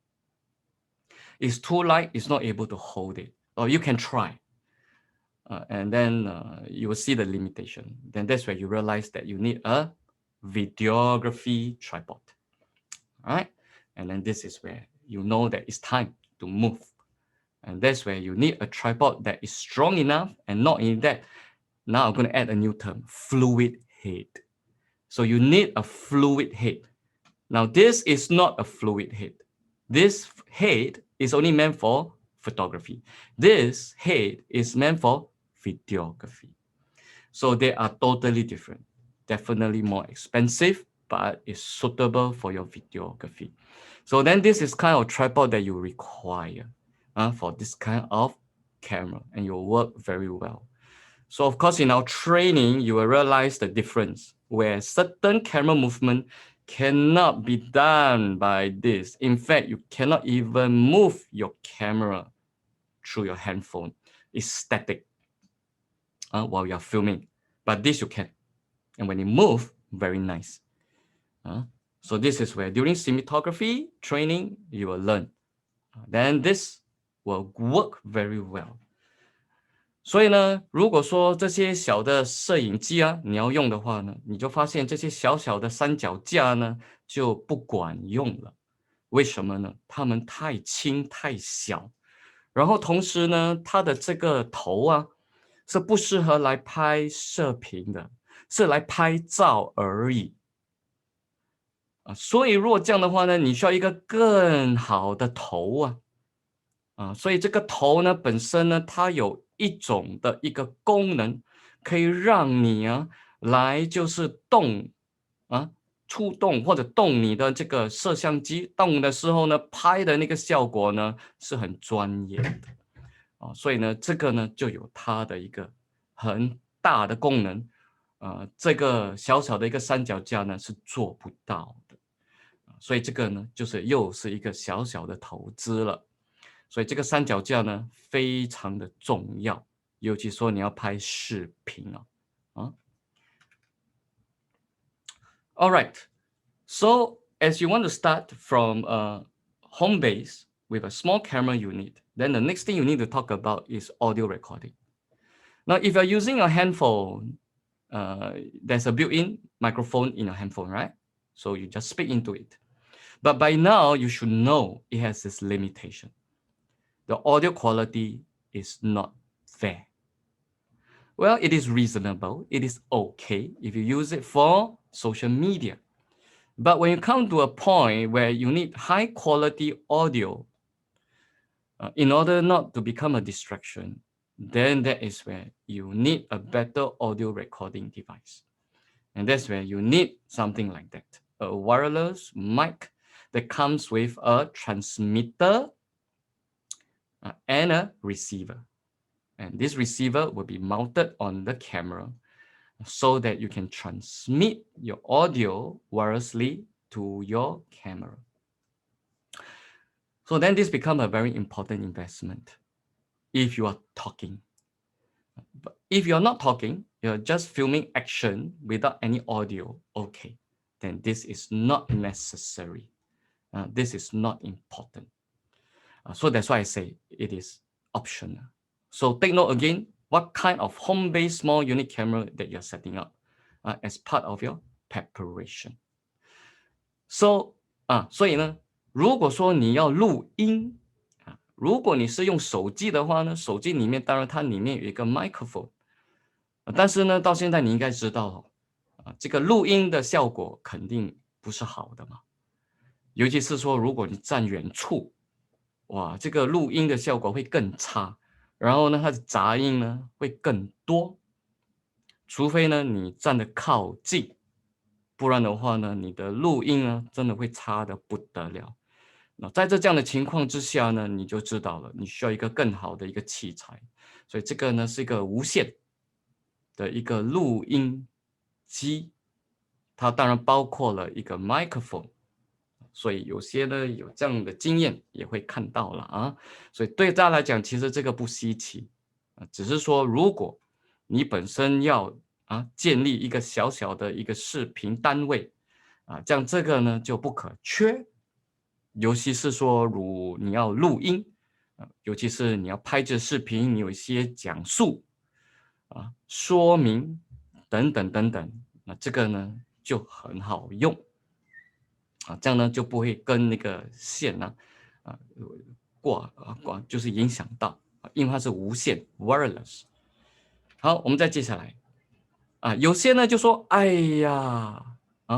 It's too light, it's not able to hold it. Or you can try. And then you will see the limitation. Then that's where you realize that you need a videography tripod. All right? And then this is where you know that it's time to move. And that's where you need a tripod that is strong enough, and not in that. Now I'm going to add a new term, fluid head. So you need a fluid head. Now this is not a fluid head. This head is only meant for photography. This head is meant for videography. So they are totally different. Definitely more expensive, but it's suitable for your videography. So then this is kind of tripod that you require for this kind of camera, and you'll work very well. So of course, in our training, you will realize the difference where certain camera movement cannot be done by this. In fact, you cannot even move your camera through your handphone. It's static while you're filming, but this you can. And when you move, very nice. So this is where during cinematography training, you will learn. Then this will work very well. 所以呢，如果说这些小的摄影机你要用的话呢，你就发现这些小小的三脚架呢就不管用了。为什么呢？它们太轻太小，然后同时呢，它的这个头是不适合来拍摄屏的，是来拍照而已。所以如果这样的话呢，你需要一个更好的头所以这个头呢本身呢，它有一种的一个功能，可以让你来就是触动或者动你的这个摄像机，动的时候呢，拍的那个效果呢是很专业的所以呢，这个呢就有它的一个很大的功能这个小小的一个三脚架呢是做不到的所以这个呢就是又是一个小小的投资了。所以这个三脚架呢非常的重要，尤其说你要拍视频 All right. So as you want to start from a home base with a small camera unit, then the next thing you need to talk about is audio recording. Now, if you're using a handphone, there's a built-in microphone in your handphone, right? So you just speak into it. But by now, you should know it has this limitation. The audio quality is not there. Well, it is reasonable. It is okay if you use it for social media. But when you come to a point where you need high quality audio in order not to become a distraction, then that is where you need a better audio recording device. And that's where you need something like that. A wireless mic that comes with a transmitter and a receiver. And this receiver will be mounted on the camera so that you can transmit your audio wirelessly to your camera. So then this becomes a very important investment if you are talking. But if you're not talking, you're just filming action without any audio, okay, then this is not necessary. This is not important. So that's why I say it is optional. So take note again, what kind of home-based small unit camera that you're setting up as part of your preparation. So 所以呢，如果说你要录音如果你是用手机的话呢，手机里面当然它里面有一个 microphone，但是呢，到现在你应该知道这个录音的效果肯定不是好的嘛，尤其是说如果你站远处，哇，这个录音的效果会更差，然后呢，它的杂音呢会更多，除非呢你站得靠近，不然的话呢，你的录音呢真的会差得不得了。那在这样的情况之下呢，你就知道了，你需要一个更好的一个器材，所以这个呢是一个无线的一个录音机，它当然包括了一个 microphone， 所以有些呢有这样的经验也会看到了啊，所以对大家来讲，其实这个不稀奇只是说如果你本身要建立一个小小的一个视频单位这样这个呢就不可缺。尤其是说，如你要录音尤其是你要拍这视频，你有一些讲述说明等等等等，那这个呢就很好用这样呢就不会跟那个线呢挂就是影响到因为它是无线 wireless。好，我们再接下来有些呢就说，哎呀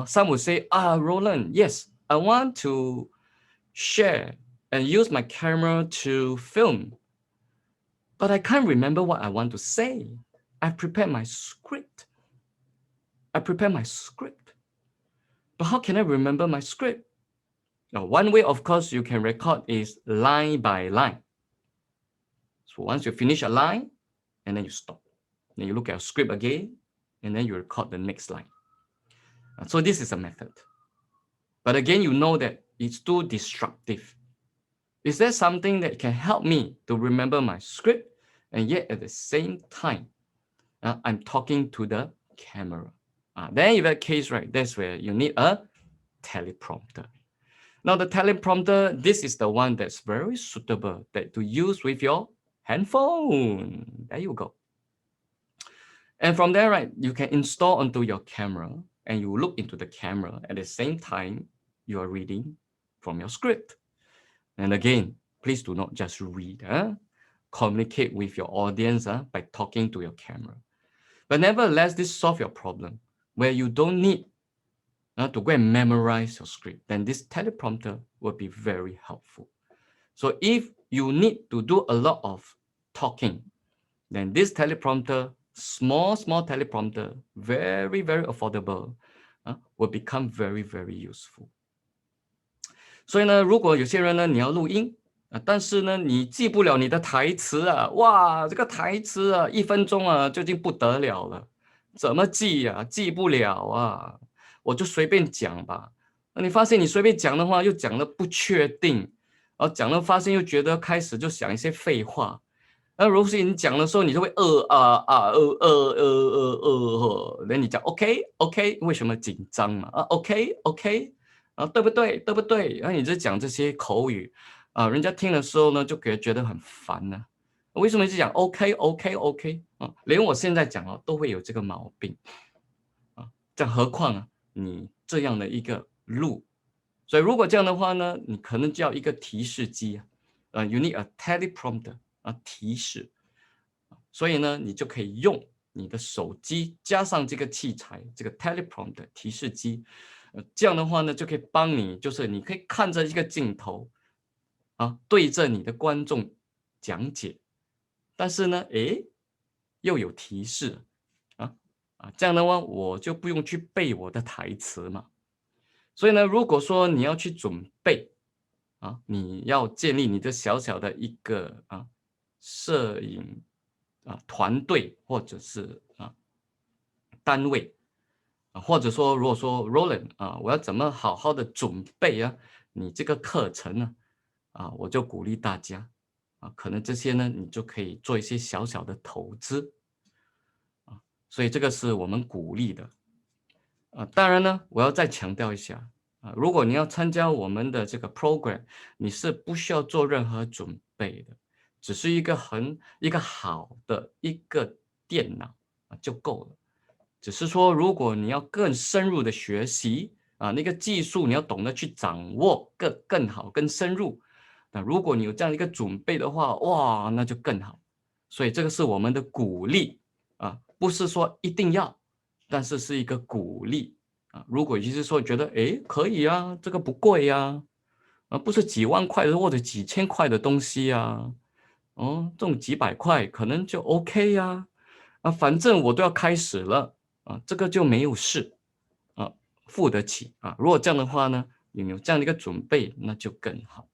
some would say Roland, yes, I want to share and use my camera to film. But I can't remember what I want to say. I prepared my script. But how can I remember my script? Now, one way, of course, you can record is line by line. So once you finish a line, and then you stop. Then you look at your script again, and then you record the next line. So this is a method. But again, you know that it's too disruptive. Is there something that can help me to remember my script and yet at the same time I'm talking to the camera? Then in that case, right, that's where you need a teleprompter. Now the teleprompter, this is the one that's very suitable to use with your handphone. There you go. And from there, right, you can install onto your camera and you look into the camera at the same time you are reading from your script. And again, please do not just read. Communicate with your audience by talking to your camera. But nevertheless, this solves your problem where you don't need to go and memorize your script. Then this teleprompter will be very helpful. So if you need to do a lot of talking, then this teleprompter, small teleprompter, very, very affordable, will become very, very useful. 所以呢，如果有些人呢，你要录音但是呢，你记不了你的台词哇，这个台词1分钟就已经不得了了，怎么记记不了我就随便讲吧。那你发现你随便讲的话，又讲的不确定，讲了发现又觉得开始就想一些废话，那如果是你讲的时候，你就会那你讲 OK OK，为什么紧张嘛？OK OK，对不对？对不对？然后你就讲这些口语人家听的时候呢，就觉得很烦呢、为什么一直讲 OK OK OK 连我现在讲都会有这个毛病这何况你这样的一个路，所以如果这样的话呢，你可能就要一个提示机you need a teleprompter 提示，所以呢，你就可以用你的手机加上这个器材，这个 teleprompter 提示机，这样的话呢，就可以帮你，就是你可以看着一个镜头对着你的观众讲解，但是呢，又有提示这样的话我就不用去背我的台词嘛。所以呢，如果说你要去准备你要建立你的小小的一个摄影团队或者是单位或者说如果说 Roland 我要怎么好好的准备你这个课程呢我就鼓励大家可能这些呢你就可以做一些小小的投资所以这个是我们鼓励的当然呢，我要再强调一下如果你要参加我们的这个 program，你是不需要做任何准备的，只是一个好的一个电脑就够了。只是说，如果你要更深入的学习那个技术你要懂得去掌握更好、更深入。那如果你有这样一个准备的话，哇，那就更好。所以这个是我们的鼓励不是说一定要，但是是一个鼓励如果就是说觉得可以这个不贵不是几万块或者几千块的东西这种几百块可能就 OK 反正我都要开始了这个就没有事付得起如果这样的话呢，你有这样的一个准备，那就更好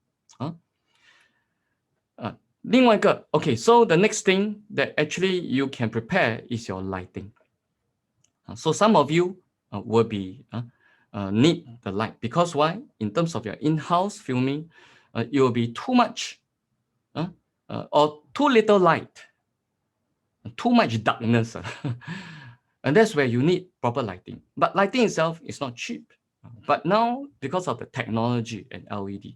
另外一个 so the next thing that actually you can prepare is your lighting. So some of you will be need the light because why? In terms of your in-house filming, it will be too much or too little light, too much darkness, and that's where you need proper lighting. But lighting itself is not cheap. But now, because of the technology and LED,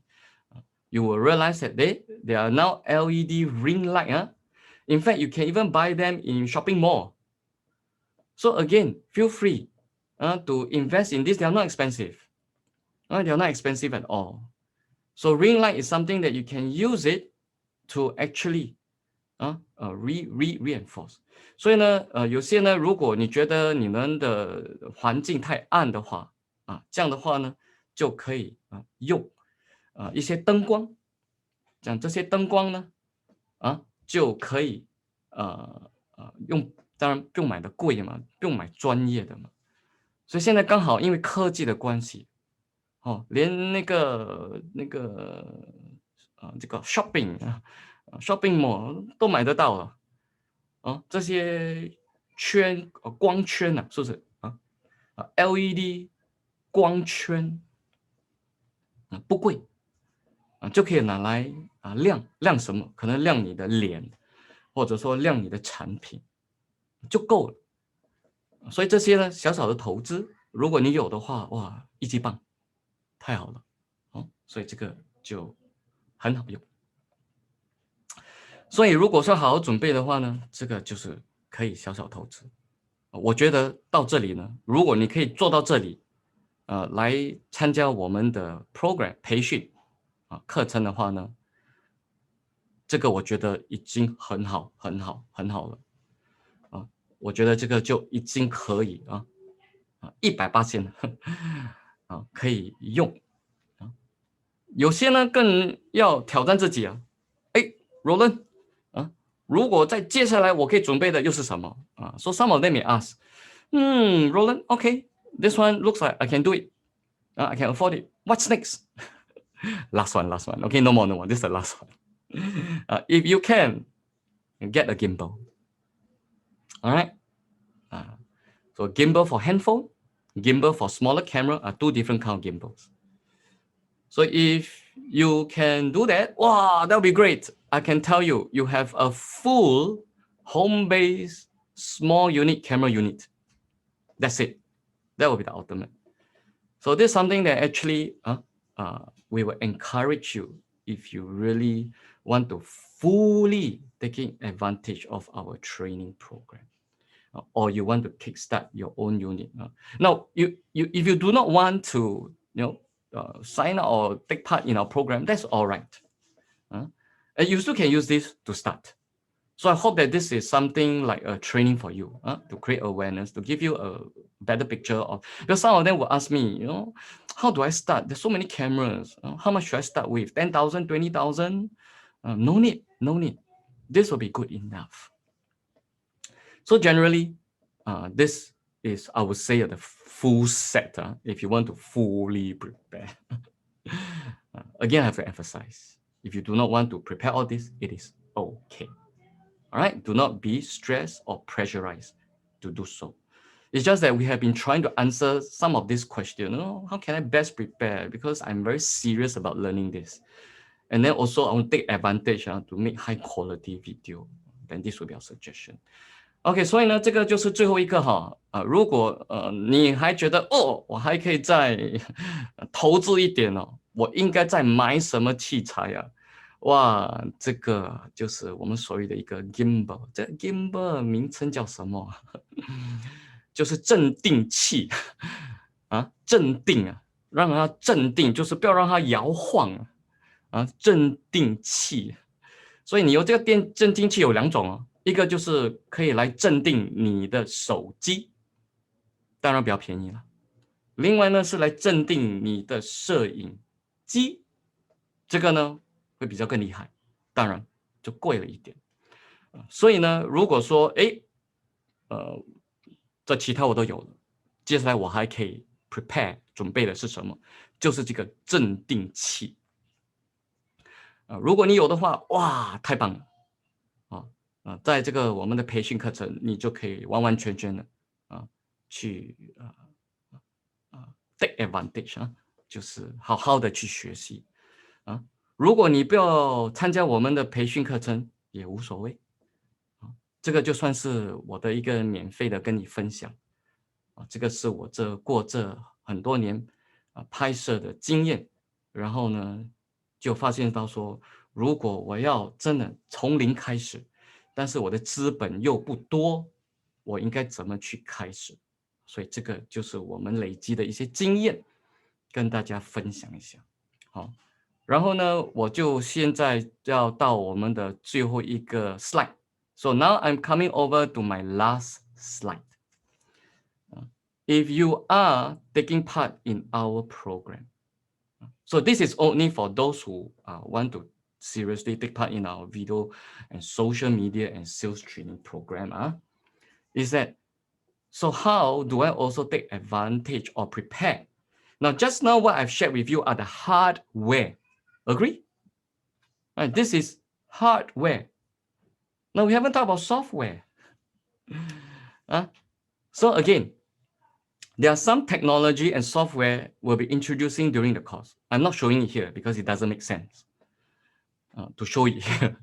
you will realize that there are now LED ring light. In fact, you can even buy them in shopping mall. So again, feel free to invest in this. They are not expensive. They are not expensive at all. So ring light is something that you can use it to actually reinforce. 所以呢，有些呢，如果你觉得你们的环境太暗的话这样的话呢，就可以用一些灯光，讲这些灯光呢就可以用，当然不用买的贵嘛，不用买专业的嘛。所以现在刚好因为科技的关系连这个shopping mall 都买得到了这些光圈是不是LED 光圈不贵就可以拿来亮什么？可能亮你的脸，或者说亮你的产品就够了。所以这些呢，小小的投资，如果你有的话，哇，一级棒，太好了所以这个就很好用。所以如果说好好准备的话呢，这个就是可以小小投资。我觉得到这里呢，如果你可以做到这里来参加我们的 program 培训课程的话呢，这个我觉得已经很好了我觉得这个就已经可以180%可以用有些呢更要挑战自己Roland如果在接下来我可以准备的又是什么So some of them may ask, Roland, okay, this one looks like I can do it. I can afford it. What's next? Last one. Okay, no more. This is the last one. If you can, get a gimbal. All right. So gimbal for handphone, gimbal for smaller camera are two different kind of gimbals. So if you can do that, wow, that would be great. I can tell you, you have a full home-based small unit camera unit. That's it. That will be the ultimate. So this is something that actually we will encourage you if you really want to fully taking advantage of our training program, or you want to kickstart your own unit. Now, if you do not want to, sign up or take part in our program, that's all right. And you still can use this to start. So I hope that this is something like a training for you, to create awareness, to give you a better picture of, because some of them will ask me, how do I start? There's so many cameras. How much should I start with? 10,000, 20,000? No need. This will be good enough. So generally, this is, I would say, the full set, if you want to fully prepare. Again, I have to emphasize, if you do not want to prepare all this, it is okay. All right, do not be stressed or pressurized to do so. It's just that we have been trying to answer some of these questions. How can I best prepare? Because I'm very serious about learning this. And then also I want to take advantage to make high quality video. Then this will be our suggestion. OK， 所以呢，这个就是最后一个哈如果你还觉得我还可以再投资一点我应该再买什么器材啊？哇，这个就是我们所谓的一个 gimbal， 这 gimbal 名称叫什么？就是镇定器镇定让它镇定，就是不要让它摇晃镇定器。所以你有这个镇定器有2种一个就是可以来镇定你的手机，当然比较便宜了。另外呢是来镇定你的摄影机，这个呢会比较更厉害，当然就贵了一点。所以呢，如果说这其他我都有了，接下来我还可以 prepare 准备的是什么？就是这个镇定器。如果你有的话，哇，太棒了在这个我们的培训课程，你就可以完完全全的去take advantage 就是好好的去学习如果你不要参加我们的培训课程也无所谓这个就算是我的一个免费的跟你分享这个是我过这很多年拍摄的经验，然后呢就发现到说，如果我要真的从零开始，但是我的资本又不多，我应该怎么去开始？所以这个就是我们累积的一些经验，跟大家分享一下。好，然后呢，我就现在要到我们的最后一个 slide。So now I'm coming over to my last slide. If you are taking part in our program, so this is only for those who want to seriously take part in our video and social media and sales training program. Is that, so how do I also take advantage or prepare? Now, just now what I've shared with you are the hardware. Agree? Right, this is hardware. Now, we haven't talked about software. So again, there are some technology and software we'll be introducing during the course. I'm not showing it here because it doesn't make sense to show it here.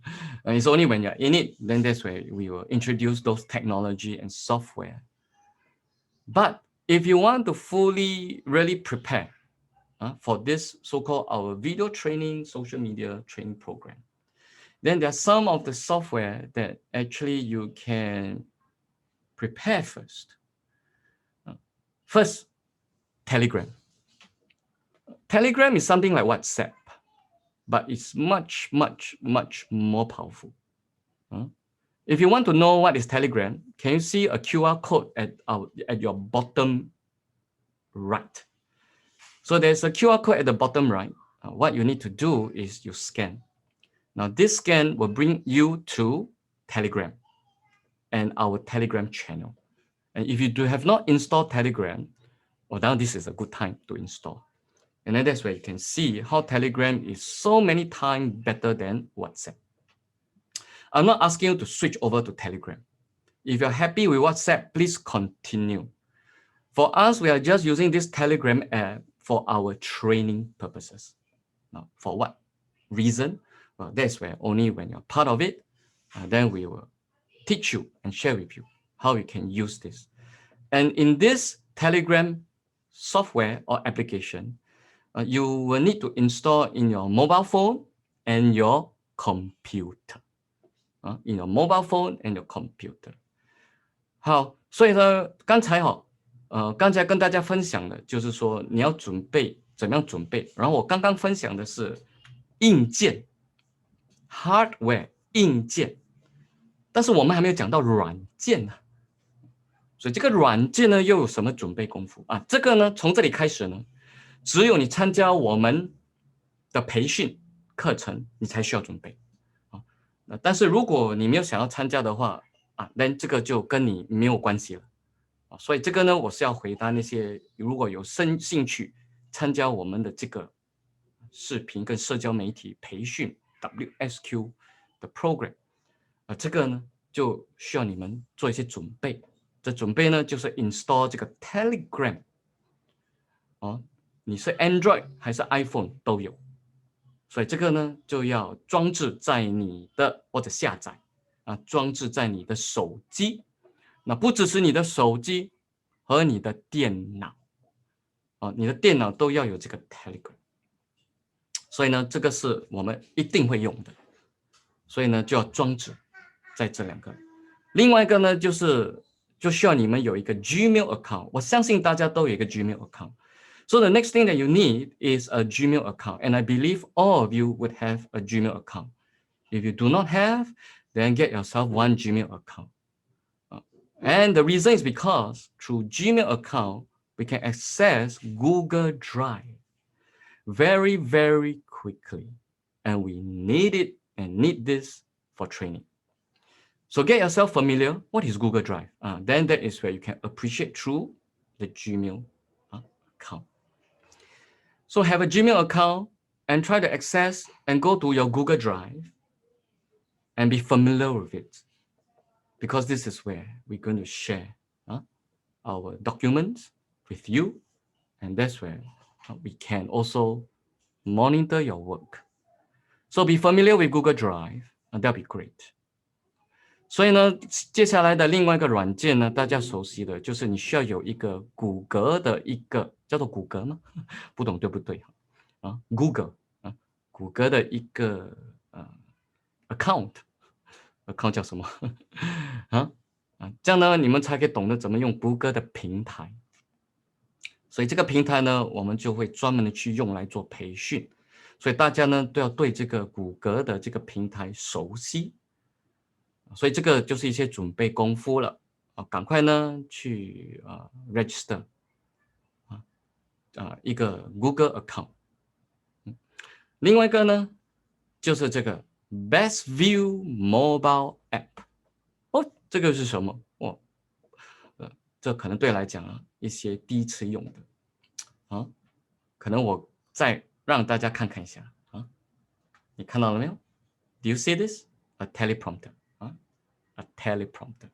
It's only when you're in it, then that's where we will introduce those technology and software. But if you want to fully really prepare for this so-called our video training, social media training program, then there are some of the software that actually you can prepare first. First, Telegram. Telegram is something like WhatsApp, but it's much, much, much more powerful. If you want to know what is Telegram, can you see a QR code at your bottom right? So there's a QR code at the bottom right. What you need to do is you scan. Now this scan will bring you to Telegram and our Telegram channel. And if you have not installed Telegram, well, now this is a good time to install. And then that's where you can see how Telegram is so many times better than WhatsApp. I'm not asking you to switch over to Telegram. If you're happy with WhatsApp, please continue. For us, we are just using this Telegram app for our training purposes. Now, for what reason? That's where only when you're part of it, then we will teach you and share with you how you can use this. And in this Telegram software or application, you will need to install in your mobile phone and your computer. In your mobile phone and your computer. 好，所以呢，刚才跟大家分享的就是说你要准备怎么样准备，然后我刚刚分享的是硬件 hardware 硬件，但是我们还没有讲到软件呢。所以这个软件呢又有什么准备功夫啊？这个呢从这里开始呢，只有你参加我们的培训课程，你才需要准备啊。但是如果你没有想要参加的话啊，那这个就跟你没有关系了啊。所以这个呢，我是要回答那些如果有兴趣参加我们的这个视频跟社交媒体培训 WSQ 的 program 啊，这个呢就需要你们做一些准备。这准备呢就是 install 这个 Telegram 你是 Android 还是 iPhone 都有，所以这个呢就要装置在你的或者下载装置在你的手机，那不只是你的手机和你的电脑你的电脑都要有这个 Telegram， 所以呢这个是我们一定会用的，所以呢就要装置在这两个。另外一个呢就需要你们有一个 Gmail account， 我相信大家都有一个 Gmail account。So the next thing that you need is a Gmail account, and I believe all of you would have a Gmail account. If you do not have, then get yourself one Gmail account. And the reason is because through Gmail account, we can access Google Drive very, very quickly. And we need it and need this for training. So get yourself familiar. What is Google Drive? Then that is where you can appreciate through the Gmail account. So have a Gmail account and try to access and go to your Google Drive and be familiar with it, because this is where we're going to share our documents with you, and that's where we can also monitor your work. So be familiar with Google Drive, and that'll be great. 所以呢，接下来的另外一个软件呢，大家熟悉的就是你需要有一个谷歌的一个叫做谷歌吗？不懂对不对？Google 谷歌的一个account 叫什么这样呢，你们才可以懂得怎么用谷歌的平台。所以这个平台呢，我们就会专门的去用来做培训。所以大家呢都要对这个谷歌的这个平台熟悉。所以这个就是一些准备功夫了赶快呢去register 一个 Google account。另外一个呢就是这个 Best View Mobile App。这个是什么？这可能对来讲一些第一次用的可能我再让大家看看一下你看到了没有 ？Do you see this? A teleprompter.A teleprompter.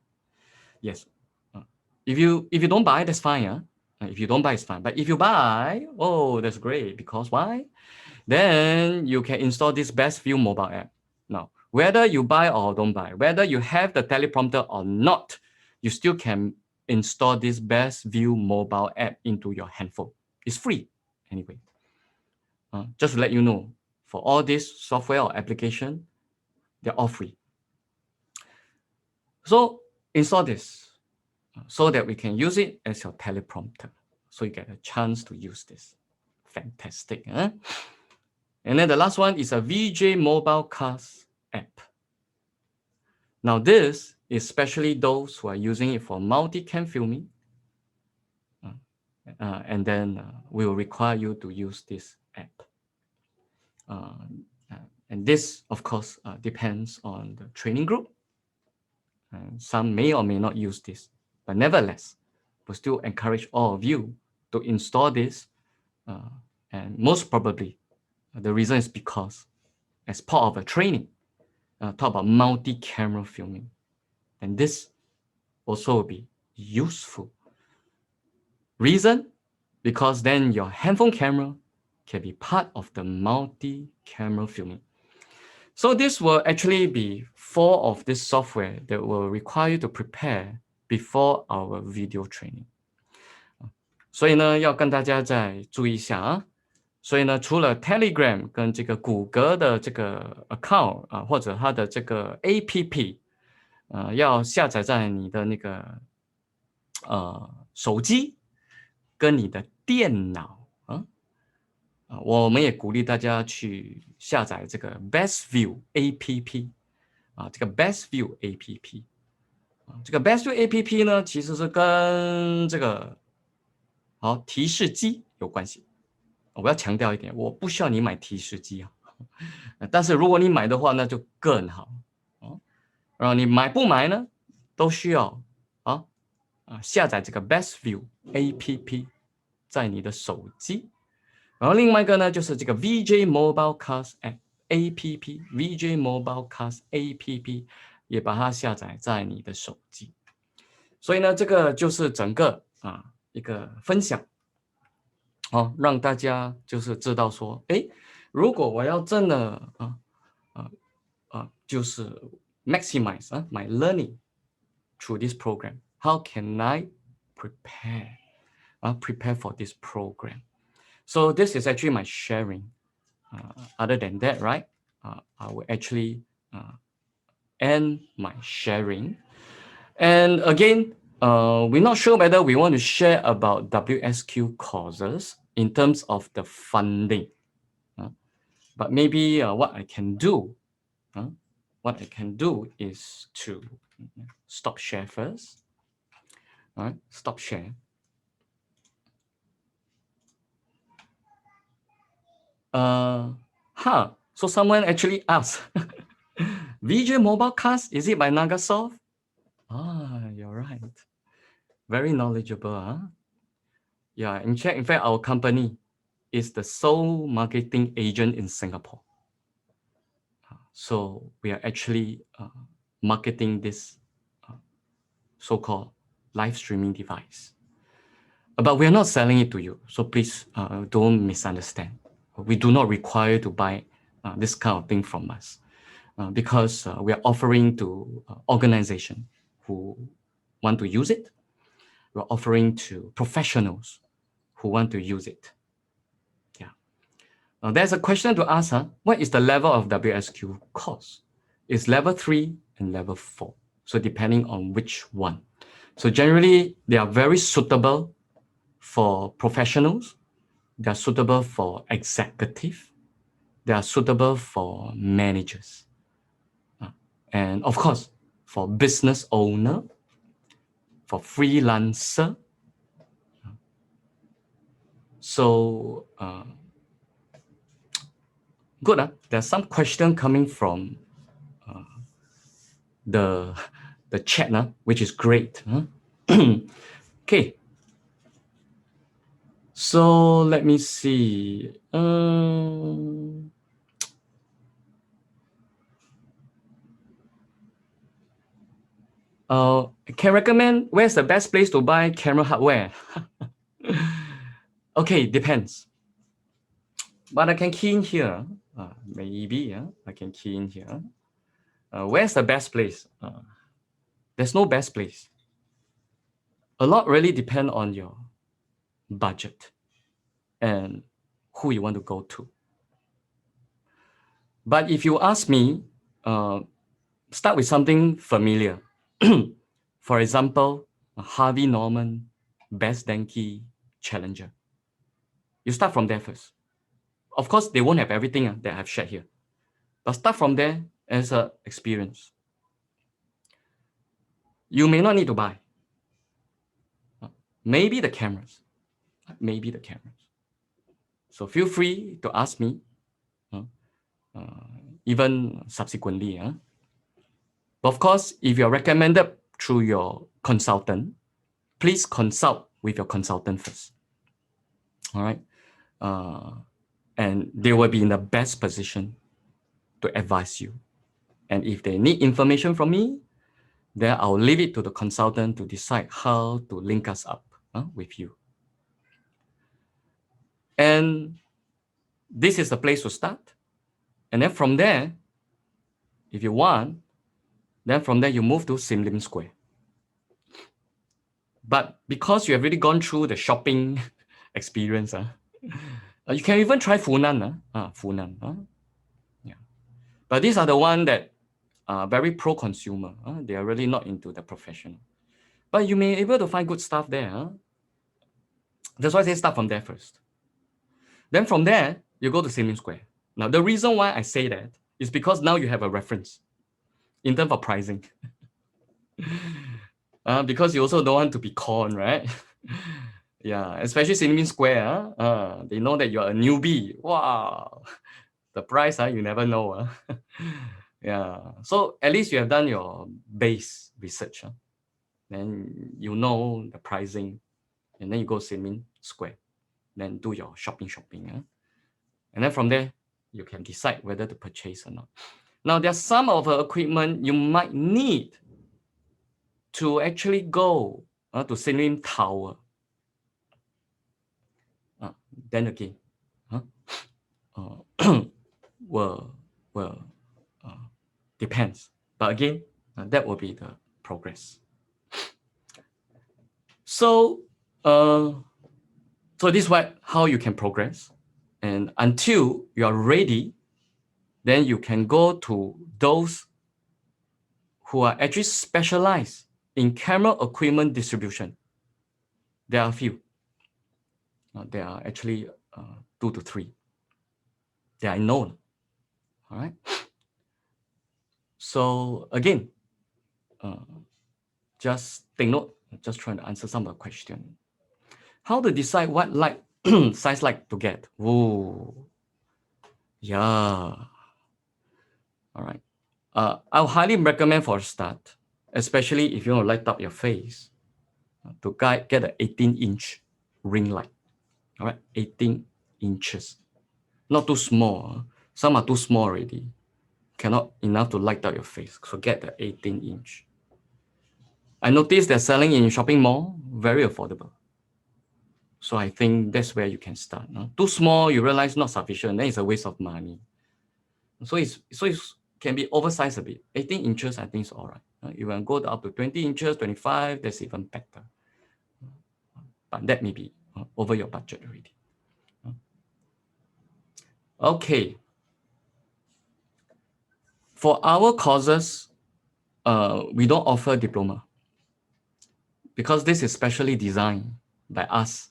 Yes. If you don't buy, that's fine. If you don't buy, it's fine. But if you buy, oh, that's great. Because why? Then you can install this Best View mobile app. Now, whether you buy or don't buy, whether you have the teleprompter or not, you still can install this Best View mobile app into your handphone. It's free anyway. Just to let you know, for all this software or application, they're all free. So install this so that we can use it as your teleprompter. So you get a chance to use this. Fantastic. And then the last one is a VJ Mobile Cast app. Now this is especially those who are using it for multicam filming. And then we will require you to use this app. And this, of course, depends on the training group. And some may or may not use this, but nevertheless, we still encourage all of you to install this. And most probably, the reason is because as part of a training, talk about multi-camera filming. And this also will be useful. Reason? Because then your handphone camera can be part of the multi-camera filming. So this will actually be 4 of this software that will require you to prepare before our video training. 所以呢，要跟大家再注意一下啊。所以呢，除了 Telegram 跟这个谷歌的这个 account 啊，或者它的这个 APP，要下载在你的那个手机跟你的电脑啊。我们也鼓励大家去下载这个 Best View APP 啊，这个 Best View APP 啊，这个 Best View APP 呢，其实是跟这个提示机有关系。我要强调一点，我不需要你买提示机啊，但是如果你买的话，那就更好啊。然后你买不买呢，都需要下载这个 Best View APP 在你的手机。然后另外一个呢，就是这个 VJ Mobile Cast APP，VJ Mobile Cast APP 也把它下载在你的手机。所以呢，这个就是整个一个分享，让大家就是知道说，如果我要真的就是 maximize my learning through this program, how can I prepare for this program? So this is actually my sharing. Other than that, right? I will actually end my sharing. And again, we're not sure whether we want to share about WSQ courses in terms of the funding. But maybe what I can do is to stop share first. All right, stop share. So someone actually asked, VJ Mobile Cast, is it by Nagasoft? You're right. Very knowledgeable, huh? Yeah, in fact, our company is the sole marketing agent in Singapore. So we are actually marketing this so-called live streaming device. But we are not selling it to you, so please don't misunderstand. We do not require you to buy this kind of thing from us because we are offering to organizations who want to use it. We're offering to professionals who want to use it. Yeah. There's a question to ask, what is the level of WSQ course? It's level 3 and level 4. So depending on which one. So generally, they are very suitable for professionals. They are suitable for executive. They are suitable for managers. And of course, for business owner, for freelancer. So good. There's some question coming from the chat, which is great. Okay. So let me see. Can recommend where's the best place to buy camera hardware? Okay, depends. But I can key in here. Maybe I can key in here. Where's the best place? There's no best place. A lot really depend on your budget and who you want to go to. But if you ask me, start with something familiar. For example, Harvey Norman, Best Denki, Challenger. You start from there first. Of course, they won't have everything that I've shared here. But start from there as an experience. You may not need to buy. Maybe the cameras. So feel free to ask me, even subsequently. But of course, if you're recommended through your consultant, please consult with your consultant first. All right. And they will be in the best position to advise you. And if they need information from me, then I'll leave it to the consultant to decide how to link us up with you. And this is the place to start. And then from there, If you want, then from there you move to Sim Lim Square. But because you have already gone through the shopping experience, you can even try Funan. Funan. Yeah. But these are the one that are very pro-consumer. They are really not into the professional. But you may be able to find good stuff there. That's why I say start from there first. Then from there, you go to Sim Lim Square. Now, the reason why I say that is because now you have a reference in terms of pricing. Because you also don't want to be conned, right? Yeah, especially Sim Lim Square. They know that you're a newbie. Wow, the price, you never know. Yeah, so at least you have done your base research. Then you know the pricing, and then you go Sim Lim Square. Then do your shopping. And then from there, you can decide whether to purchase or not. Now, there's some of the equipment you might need to actually go to Sim Lim Tower. Then again, well, depends. But again, that will be the progress. So, so this is how you can progress. And until you are ready, then you can go to those who are actually specialized in camera equipment distribution. There are a few. There are actually 2 to 3 that I know. All right. So again, just take note. Just trying to answer some of the question. How to decide what light size light to get? Ooh, yeah. All right. I'll highly recommend for a start, especially if you want to light up your face, to get an 18-inch ring light. All right, 18 inches. Not too small. Some are too small already. Cannot enough to light up your face. So get the 18-inch. I noticed they're selling in shopping mall, very affordable. So I think that's where you can start. Too small, you realize not sufficient, then it's a waste of money. So it can be oversized a bit. 18 inches, I think is all right. You can go up to 20 inches, 25, that's even better. But that may be over your budget already. Okay. For our courses, we don't offer diploma because this is specially designed by us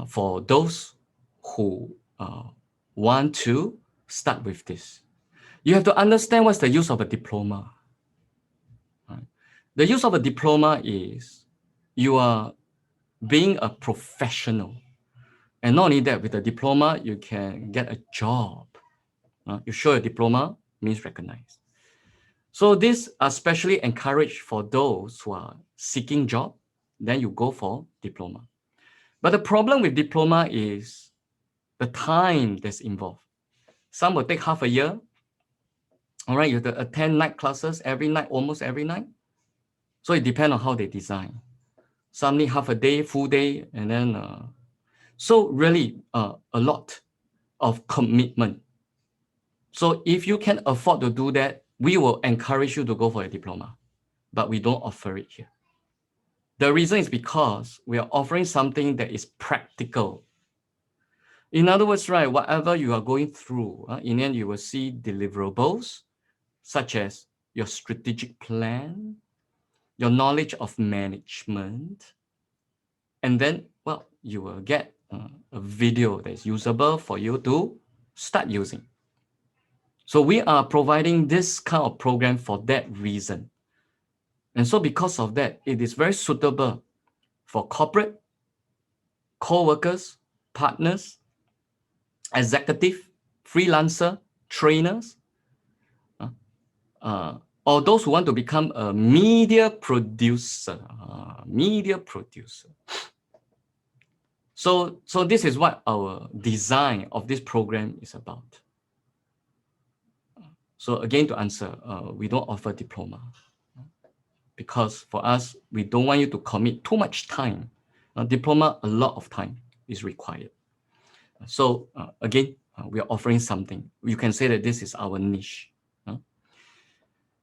for those who want to start with this. You have to understand what's the use of a diploma. Right? The use of a diploma is you are being a professional. And not only that, with a diploma, you can get a job. You show a diploma means recognized. So these are specially encouraged for those who are seeking job, then you go for diploma. But the problem with diploma is the time that's involved. Some will take half a year. All right, you have to attend night classes every night, almost every night. So it depends on how they design. Some need half a day, full day, and then so really a lot of commitment. So if you can afford to do that, we will encourage you to go for a diploma, but we don't offer it here. The reason is because we are offering something that is practical. In other words, right, whatever you are going through, in the end, you will see deliverables, such as your strategic plan, your knowledge of management, and then, well, you will get a video that's usable for you to start using. So we are providing this kind of program for that reason. And so because of that, it is very suitable for corporate, co-workers, partners, executive, freelancer, trainers, or those who want to become a media producer. So this is what our design of this program is about. So again, to answer, we don't offer diploma because for us, we don't want you to commit too much time. Diploma, a lot of time is required. So again, we are offering something. You can say that this is our niche.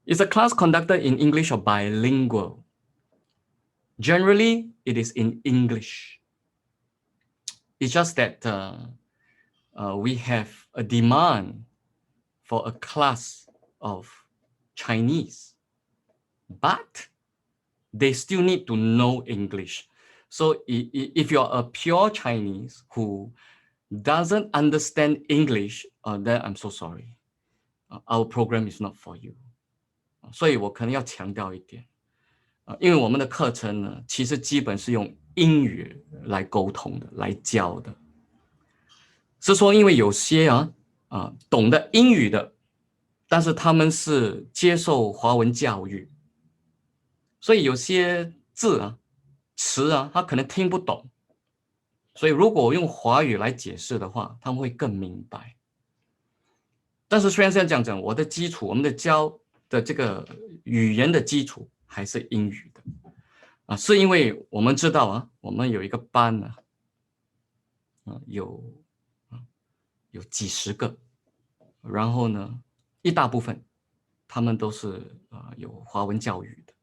Is a class conducted in English or bilingual? Generally, it is in English. It's just that we have a demand for a class of Chinese, but they still need to know English. So if you're a pure Chinese who doesn't understand English, then I'm so sorry. Our program is not for you. 所以我可能要强调一点，因为我们的课程呢，其实基本是用英语来沟通的，来教的。是说，因为有些懂得英语的，但是他们是接受华文教育，所以有些字词他可能听不懂，所以如果我用华语来解释的话，他们会更明白。但是虽然这样讲，我的基础，我们的教的这个语言的基础还是英语的是因为我们知道我们有一个班有几十个，然后呢，一大部分他们都是有华文教育的，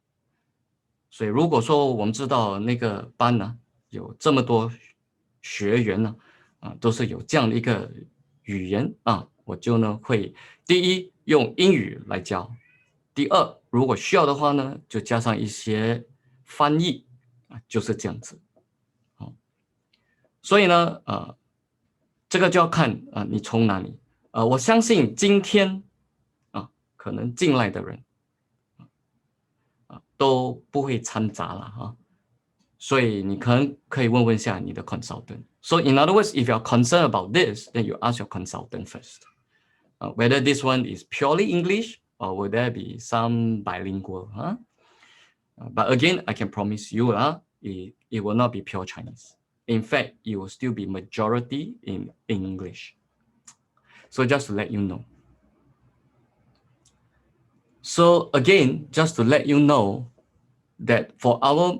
所以如果说我们知道那个班呢有这么多学员呢都是有这样的一个语言我就呢会第一用英语来教，第二如果需要的话呢就加上一些翻译就是这样子。所以呢这个就要看你从哪里我相信今天可能进来的人都不会掺杂了所以你可能可以问问下你的 consultant. So in other words, if you're concerned about this, then you ask your consultant first. Whether this one is purely English or will there be some bilingual. But again, I can promise you it will not be pure Chinese. In fact, it will still be majority in English. So just to let you know. So again, just to let you know that for our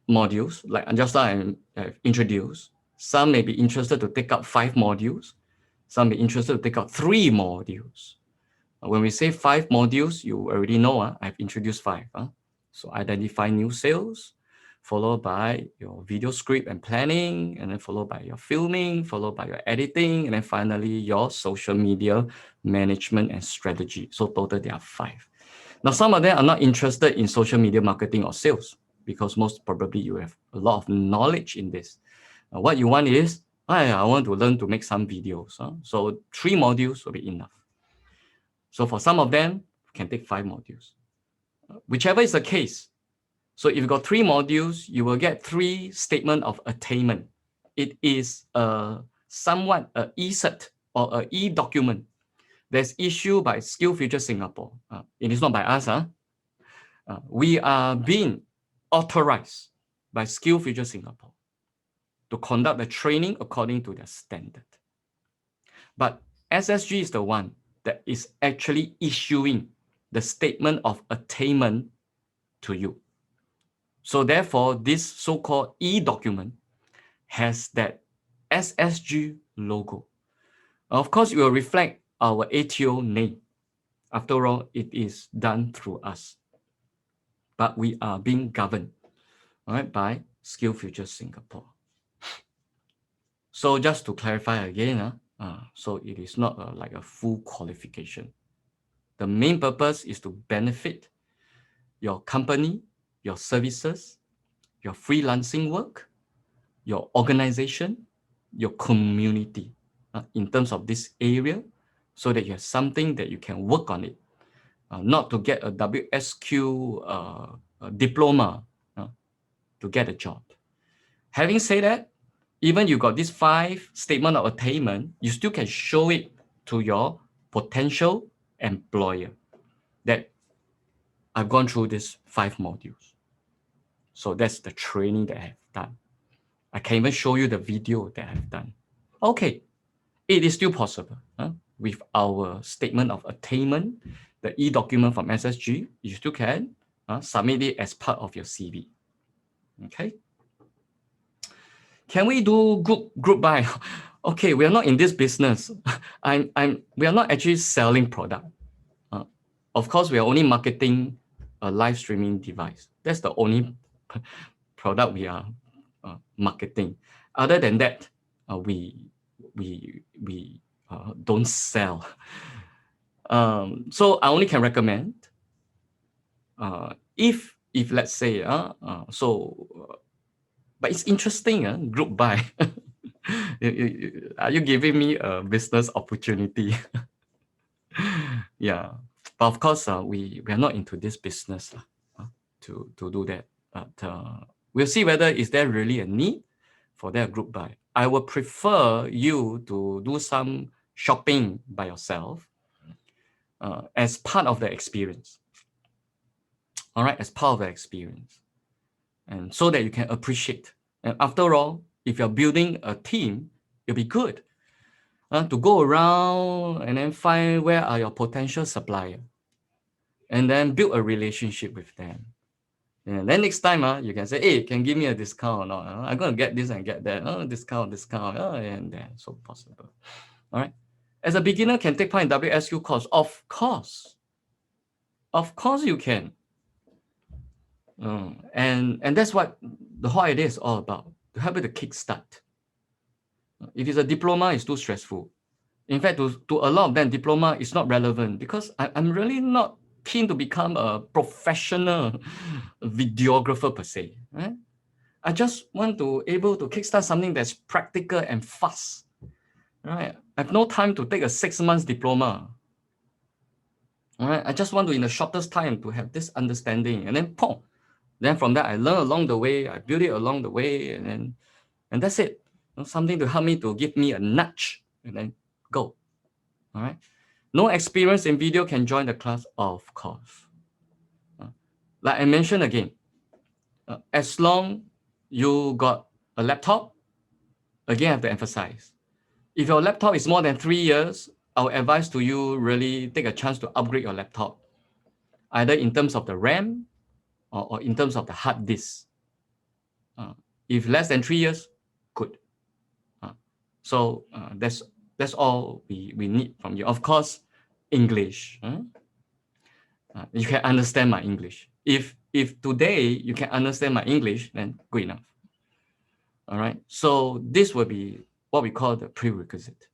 modules, like just I have introduced, some may be interested to take up 5 modules, some may be interested to take up 3 modules. When we say 5 modules, you already know I've introduced 5. So identify new sales, followed by your video script and planning, and then followed by your filming, followed by your editing, and then finally your social media management and strategy. So total there are 5. Now, some of them are not interested in social media marketing or sales because most probably you have a lot of knowledge in this. What you want is, I want to learn to make some videos. So 3 modules will be enough. So for some of them, you can take 5 modules. Whichever is the case. So if you've got 3 modules, you will get 3 statement of attainment. It is somewhat an e-cert or an e-document that's issued by SkillsFuture Singapore. It is not by us. We are being authorized by SkillsFuture Singapore to conduct the training according to their standard. But SSG is the one that is actually issuing the statement of attainment to you. So therefore, this so-called e-document has that SSG logo. Of course, it will reflect our ATO name. After all, it is done through us. But we are being governed by SkillsFuture Singapore. So just to clarify again, so it is not like a full qualification. The main purpose is to benefit your company, your services, your freelancing work, your organization, your community in terms of this area, so that you have something that you can work on it, not to get a WSQ diploma to get a job. Having said that, even you got this 5 statement of attainment, you still can show it to your potential employer that I've gone through these 5 modules. So that's the training that I have done. I can even show you the video that I've done. Okay, it is still possible. With our statement of attainment, the e-document from SSG, you still can submit it as part of your CV. Okay. Can we do group buy? Okay, we are not in this business. We are not actually selling product. Of course, we are only marketing a live streaming device. That's the only product we are marketing. Other than that, we don't sell. So I only can recommend if let's say but it's interesting, group buy. Are you giving me a business opportunity? Yeah, but of course we are not into this business to do that. But we'll see whether is there really a need for that group buy. I would prefer you to do some shopping by yourself as part of the experience. All right, as part of the experience, and so that you can appreciate. And after all, if you're building a team, it'll be good to go around and then find where are your potential supplier, and then build a relationship with them. And then next time, you can say, hey, can you give me a discount or not? I'm going to get this and get that. Discount, and then so possible. All right. As a beginner, can take part in WSQ course? Of course. Of course you can. And that's what the whole idea is all about, to help you to kickstart. If it's a diploma, it's too stressful. In fact, to a lot of them, diploma is not relevant because I'm really not keen to become a professional videographer per se. Right? I just want to able to kickstart something that's practical and fast. Right? I have no time to take a 6 months diploma. All right? I just want to, in the shortest time, to have this understanding, and then boom. Then from that, I learn along the way, I build it along the way, and that's it. Something to help me, to give me a nudge, and then go. All right. No experience in video can join the class, of course. Like I mentioned again, as long you got a laptop, again, I have to emphasize, if your laptop is more than 3 years, I would advise to you really take a chance to upgrade your laptop, either in terms of the RAM or in terms of the hard disk. If less than 3 years, good. So that's all we need from you. Of course, English. You can understand my English. If today you can understand my English, then good enough. All right. So this will be what we call the prerequisite.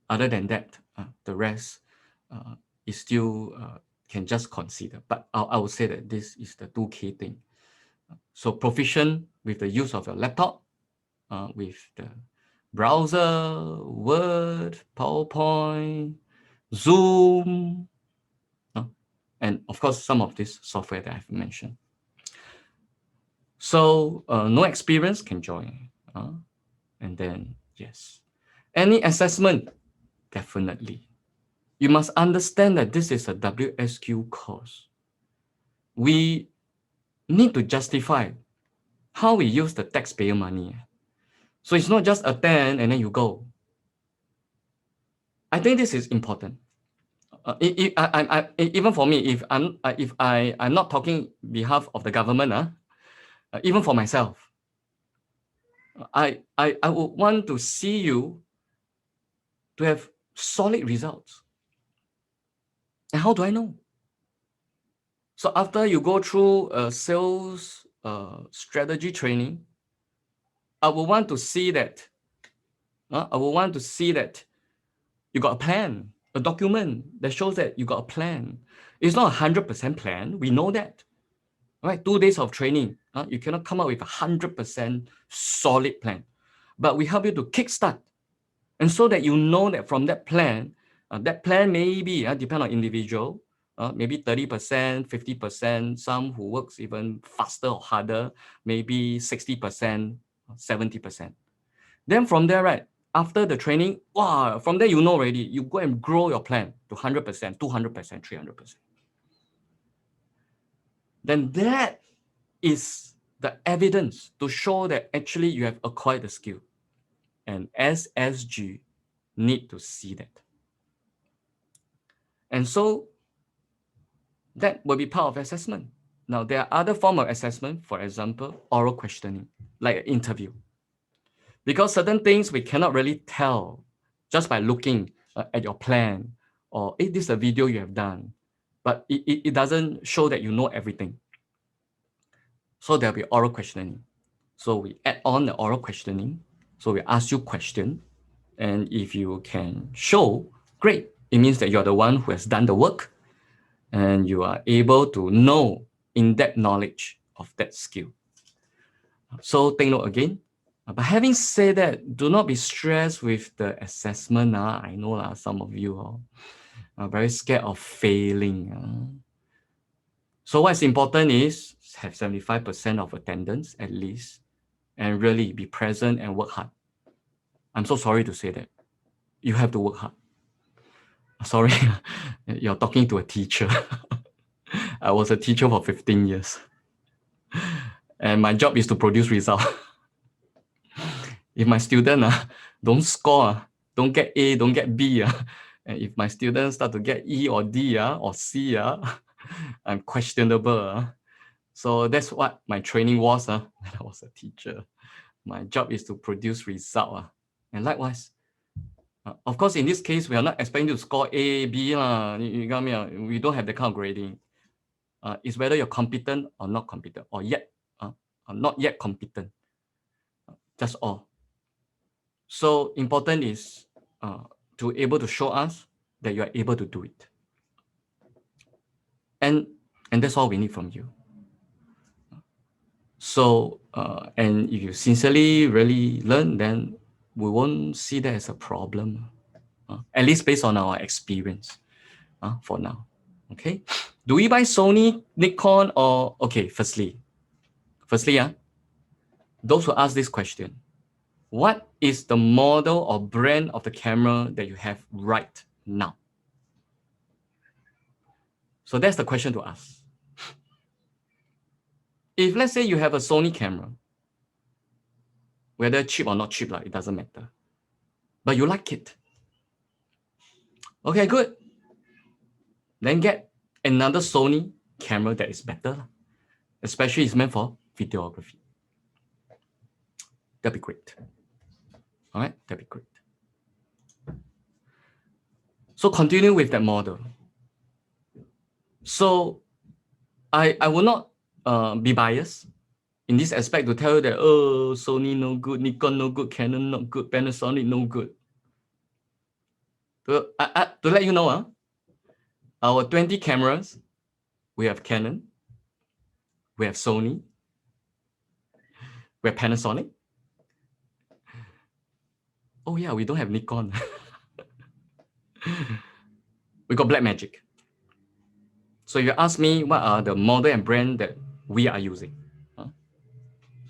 Other than that, the rest is still can just consider. But I would say that this is the 2 key thing. So proficient with the use of your laptop, with the browser, Word, PowerPoint, Zoom, and of course, some of this software that I've mentioned. So no experience can join. And then, yes. Any assessment? Definitely. You must understand that this is a WSQ course. We need to justify how we use the taxpayer money. So it's not just attend and then you go. I think this is important. Even for me, if I'm not talking behalf of the government, even for myself, I would want to see you to have solid results. And how do I know? So after you go through a sales strategy training, I would want to see that. You got a plan, a document that shows that you got a plan. It's not 100% plan. We know that. Right? 2 days of training. You cannot come up with a 100% solid plan. But we help you to kickstart. And so that you know that from that plan maybe depend on individual, maybe 30%, 50%, some who works even faster or harder, maybe 60%, 70%. Then from there, right, after the training, wow, from there you know already, you go and grow your plan to 100%, 200%, 300%. Then that is the evidence to show that actually you have acquired the skill. And SSG need to see that. And so that will be part of assessment. Now, there are other forms of assessment, for example, oral questioning, like an interview. Because certain things we cannot really tell just by looking at your plan or hey, this is a video you have done, but it doesn't show that you know everything. So there'll be oral questioning. So we add on the oral questioning. So we ask you question, and if you can show, great. It means that you're the one who has done the work, and you are able to know in-depth knowledge of that skill. So take note again. But having said that, do not be stressed with the assessment. I know some of you are very scared of failing. So what's important is have 75% of attendance at least, and really be present and work hard. I'm so sorry to say that. You have to work hard. Sorry, you're talking to a teacher. I was a teacher for 15 years. And my job is to produce results. If my student don't score, don't get A, don't get B, and if my students start to get E or D or C, I'm questionable. So that's what my training was when I was a teacher. My job is to produce result. And likewise, of course, in this case, we are not expecting to score A, B. You got me? We don't have that kind of grading. It's whether you're competent or not competent, or not yet competent. That's all. So important is to able to show us that you are able to do it. And that's all we need from you. So, and if you sincerely really learn, then we won't see that as a problem, at least based on our experience for now. Okay. Do we buy Sony, Nikon, or, okay, firstly, those who ask this question, what is the model or brand of the camera that you have right now? So that's the question to ask. If let's say you have a Sony camera, whether cheap or not cheap, it doesn't matter, but you like it. Okay, good. Then get another Sony camera that is better, especially it's meant for videography. That'd be great. All right, that'd be great. So continue with that model. So I will not be biased in this aspect to tell you that, oh, Sony no good, Nikon no good, Canon not good, Panasonic no good. To let you know, our 20 cameras, we have Canon, we have Sony, we have Panasonic. Oh yeah, we don't have Nikon. We got Blackmagic. So you ask me what are the model and brand that we are using.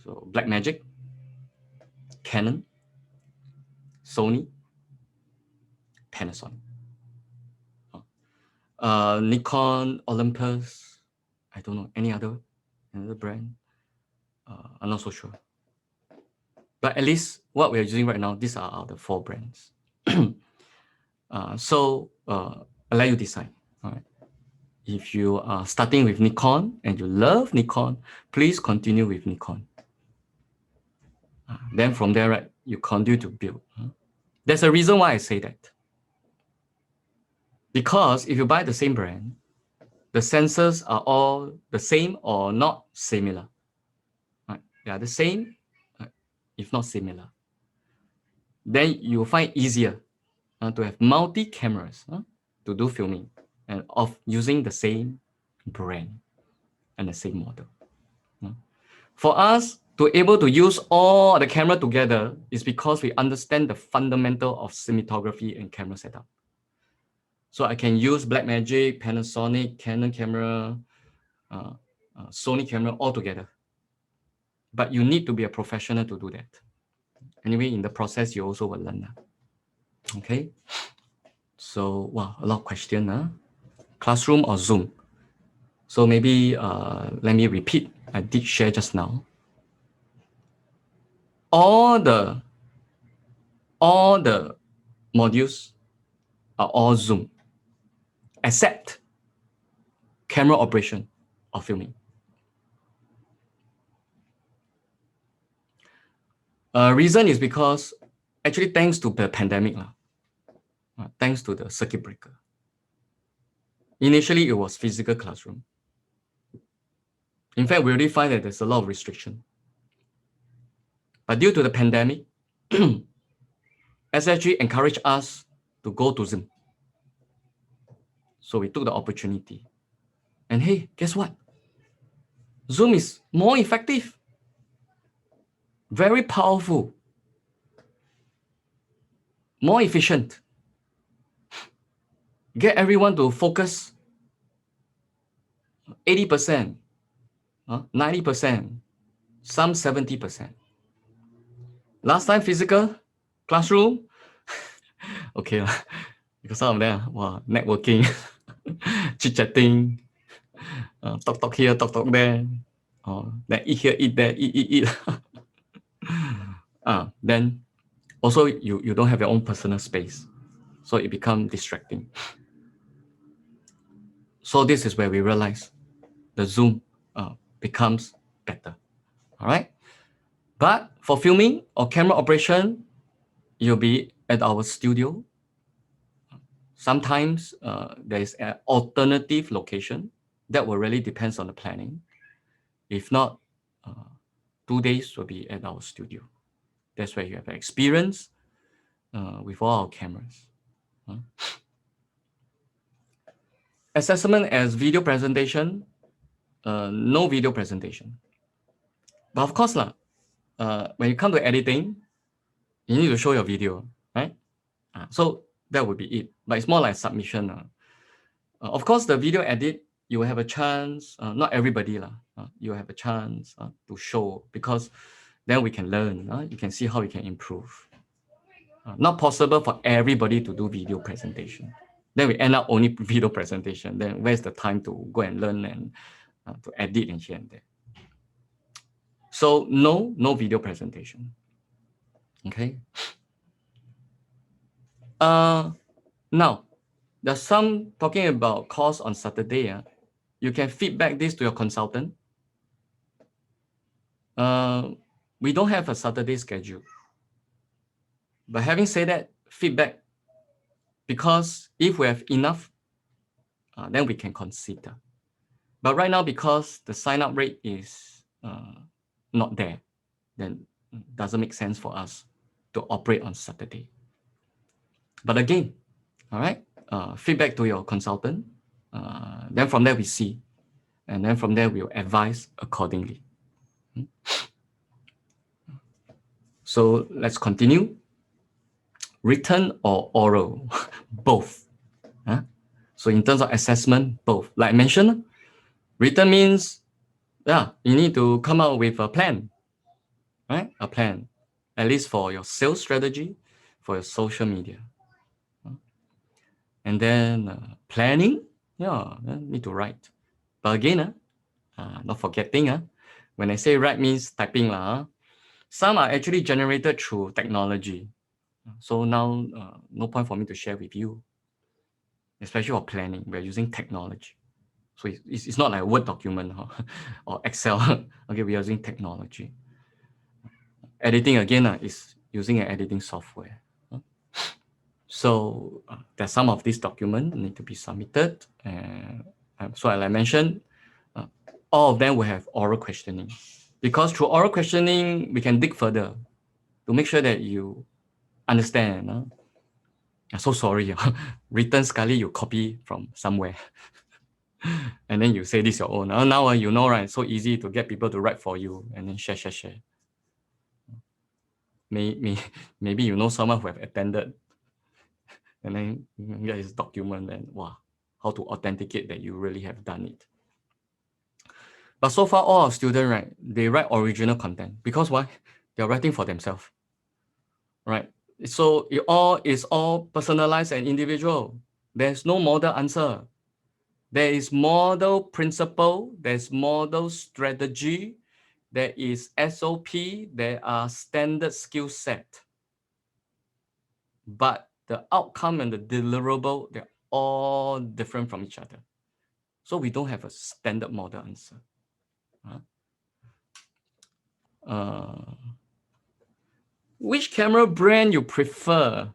So Blackmagic, Canon, Sony, Panasonic. Nikon, Olympus, I don't know, another brand. I'm not so sure. But at least what we're using right now, these are the 4 brands. So I'll let you decide. All right. If you are starting with Nikon and you love Nikon, please continue with Nikon. Then from there, right, you continue to build. There's a reason why I say that. Because if you buy the same brand, the sensors are all the same or not similar. Right? They are the same, if not similar. Then you will find easier to have multi-cameras to do filming and of using the same brand and the same model. For us to able to use all the camera together is because we understand the fundamental of cinematography and camera setup. So I can use Blackmagic, Panasonic, Canon camera, Sony camera all together. But you need to be a professional to do that. Anyway, in the process, you also will learn. Okay. So, wow, a lot of questions. Classroom or Zoom? So maybe let me repeat. I did share just now. All the modules are all Zoom, except camera operation or filming. Reason is because actually thanks to the pandemic, thanks to the circuit breaker, Initially, it was physical classroom. In fact, we already find that there's a lot of restriction. But due to the pandemic, SSG encouraged us to go to Zoom. So we took the opportunity. And hey, guess what? Zoom is more effective, very powerful, more efficient. Get everyone to focus 80%, 90%, some 70%. Last time, physical classroom, okay, because some of them, wow, networking, chit-chatting, talk here, talk there, then eat here, eat there, eat. Then also you don't have your own personal space, so it becomes distracting. So this is where we realize the Zoom becomes better. All right. But for filming or camera operation, you'll be at our studio. Sometimes there is an alternative location. That will really depends on the planning. If not, 2 days will be at our studio. That's where you have experience with all our cameras. Assessment as video presentation, no video presentation. But of course, when you come to editing, you need to show your video, right? So that would be it. But it's more like submission. Of course, the video edit, you will have a chance, not everybody, you will have a chance to show, because then we can learn. You can see how we can improve. Not possible for everybody to do video presentation. Then we end up only video presentation. Then where's the time to go and learn and to edit and here and there? So no video presentation. Okay. Now, there's some talking about course on Saturday. You can feedback this to your consultant. We don't have a Saturday schedule. But having said that, feedback, because if we have enough, then we can consider. But right now, because the sign-up rate is not there, then it doesn't make sense for us to operate on Saturday. But again, all right, feedback to your consultant. Then from there we see, and then from there we'll advise accordingly. So let's continue. Written or oral, both. So in terms of assessment, both. Like I mentioned, written means, you need to come out with a plan, right? A plan, at least for your sales strategy, for your social media. And then planning, need to write. But again, not forgetting, when I say write means typing, some are actually generated through technology. So now, no point for me to share with you, especially for planning. We're using technology. So it's not like a Word document or Excel. Okay, we're using technology. Editing, again, is using an editing software. So there's some of these documents need to be submitted. And so as I mentioned, all of them will have oral questioning. Because through oral questioning, we can dig further to make sure that you understand. I'm so sorry. Written sekali, you copy from somewhere. And then you say this your own. Now you know, right? So easy to get people to write for you and then share. Maybe you know someone who have attended, and then you get his document and wow, how to authenticate that you really have done it. But so far, all our students, right, they write original content. Because why? They're writing for themselves, right? So it's all personalized and individual. There's no model answer. There is model principle, there's model strategy, there is SOP, there are standard skill set. But the outcome and the deliverable, they're all different from each other. So we don't have a standard model answer. Which camera brand you prefer?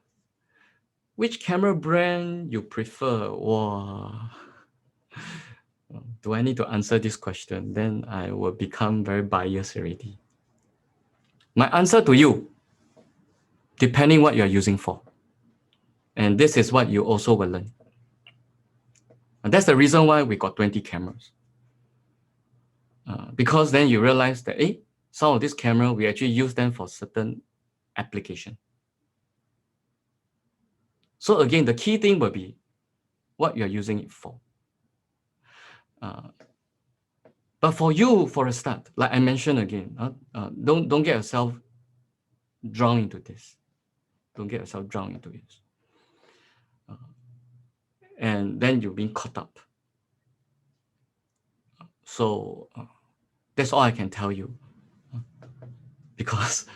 Which camera brand you prefer? Wow. Do I need to answer this question? Then I will become very biased already. My answer to you, depending what you're using for. And this is what you also will learn. And that's the reason why we got 20 cameras. Because then you realize that, some of these cameras, we actually use them for certain application. So again, the key thing will be what you're using it for. But for you, for a start, like I mentioned again, don't get yourself drowned into this. Don't get yourself drowned into it. And then you're being caught up. So that's all I can tell you. Because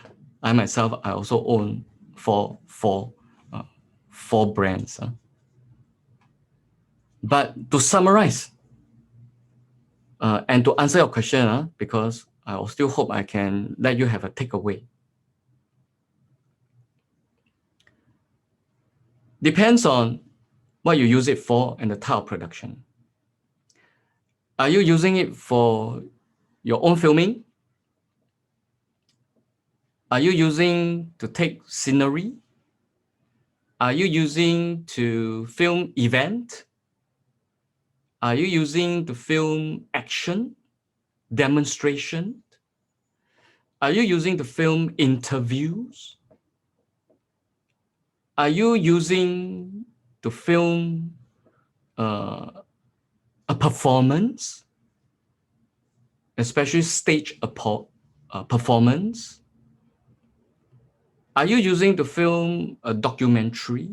I myself, I also own four brands. But to summarize, and to answer your question, because I will still hope I can let you have a takeaway. Depends on what you use it for and the type of production. Are you using it for your own filming? Are you using to take scenery? Are you using to film event? Are you using to film action, demonstration? Are you using to film interviews? Are you using to film a performance, especially stage performance? Are you using to film a documentary?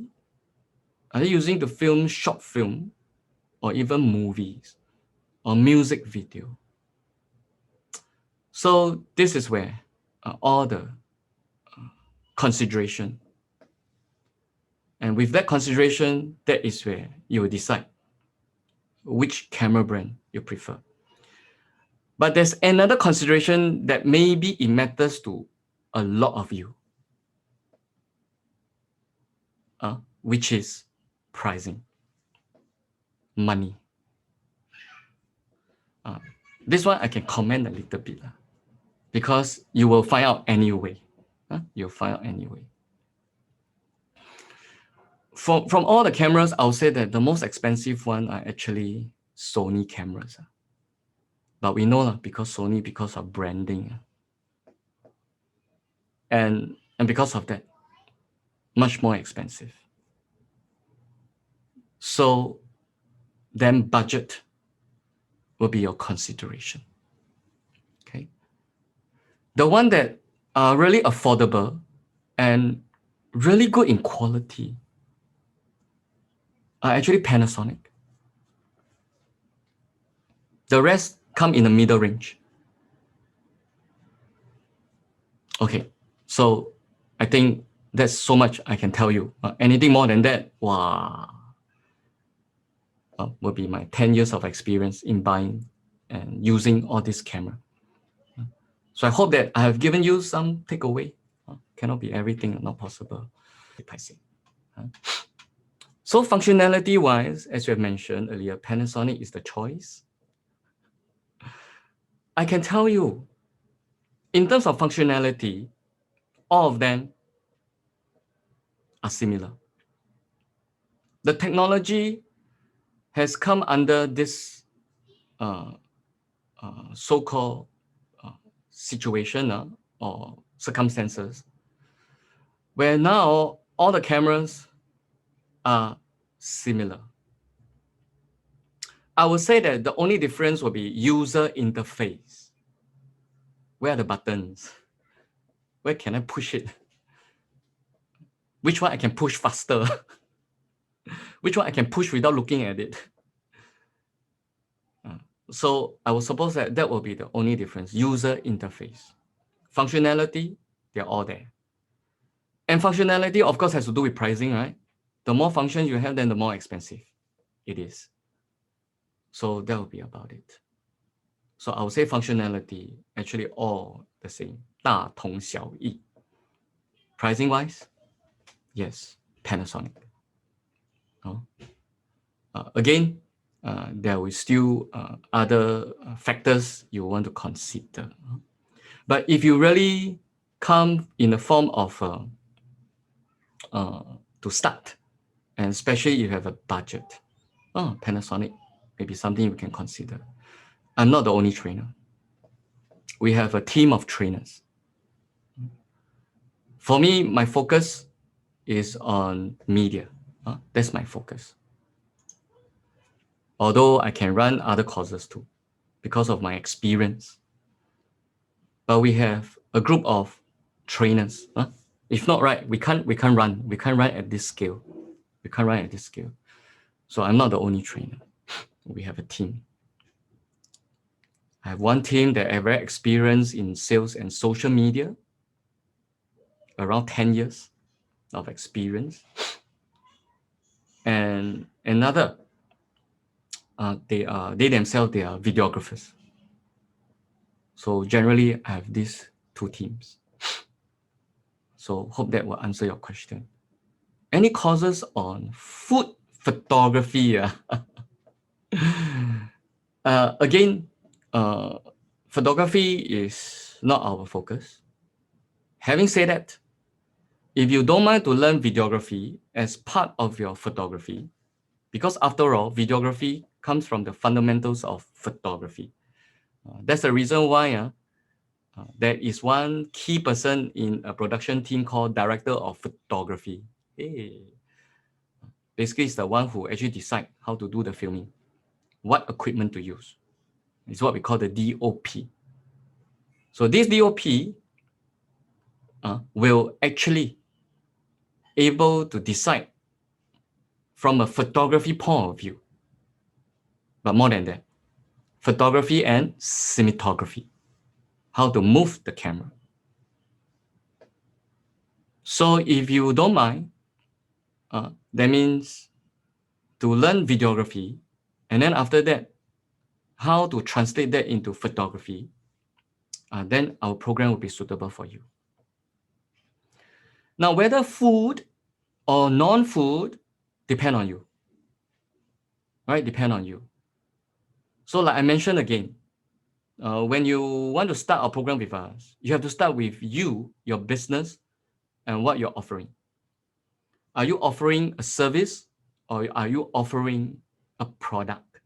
Are you using to film short film or even movies or music video? So this is where all the consideration. And with that consideration, that is where you will decide which camera brand you prefer. But there's another consideration that maybe it matters to a lot of you, which is pricing, money. This one I can comment a little bit because you will find out anyway. You'll find out anyway. From all the cameras, I'll say that the most expensive one are actually Sony cameras. But we know because Sony, because of branding. And because of that, much more expensive. So then budget will be your consideration. Okay. The one that are really affordable and really good in quality are actually Panasonic. The rest come in the middle range. Okay, so I think that's so much I can tell you. Anything more than that, wow, will be my 10 years of experience in buying and using all this camera. So I hope that I have given you some takeaway. Cannot be everything, not possible. So functionality-wise, as you have mentioned earlier, Panasonic is the choice. I can tell you, in terms of functionality, all of them are similar. The technology has come under this so-called situation or circumstances where now all the cameras are similar. I would say that the only difference will be user interface. Where are the buttons? Where can I push it? Which one I can push faster? Which one I can push without looking at it? So I would suppose that that will be the only difference, user interface. Functionality, they're all there. And functionality, of course, has to do with pricing, right? The more functions you have, then the more expensive it is. So that will be about it. So I would say functionality, actually all the same, 大同小异. Pricing wise, yes, Panasonic. Again, there is still other factors you want to consider. But if you really come in the form of to start, and especially if you have a budget, Panasonic may be something we can consider. I'm not the only trainer. We have a team of trainers. For me, my focus is on media. That's my focus. Although I can run other courses too, because of my experience. But we have a group of trainers. If not, right, we can't run. We can't run at this scale. We can't run at this scale. So I'm not the only trainer. We have a team. I have one team that are very experienced in sales and social media, around 10 years of experience. And another, they themselves are videographers. So generally, I have these two teams. So hope that will answer your question. Any courses on food photography? Again, photography is not our focus. Having said that, if you don't mind to learn videography as part of your photography, because after all, videography comes from the fundamentals of photography. That's the reason why there is one key person in a production team called director of photography. Hey. Basically, it's the one who actually decide how to do the filming, what equipment to use. It's what we call the DOP. So this DOP will actually able to decide from a photography point of view. But more than that, photography and cinematography, how to move the camera. So if you don't mind, that means to learn videography, and then after that, how to translate that into photography, then our program will be suitable for you. Now, whether food or non-food, depend on you, right? Depend on you. So like I mentioned again, when you want to start a program with us, you have to start with you, your business, and what you're offering. Are you offering a service, or are you offering a product?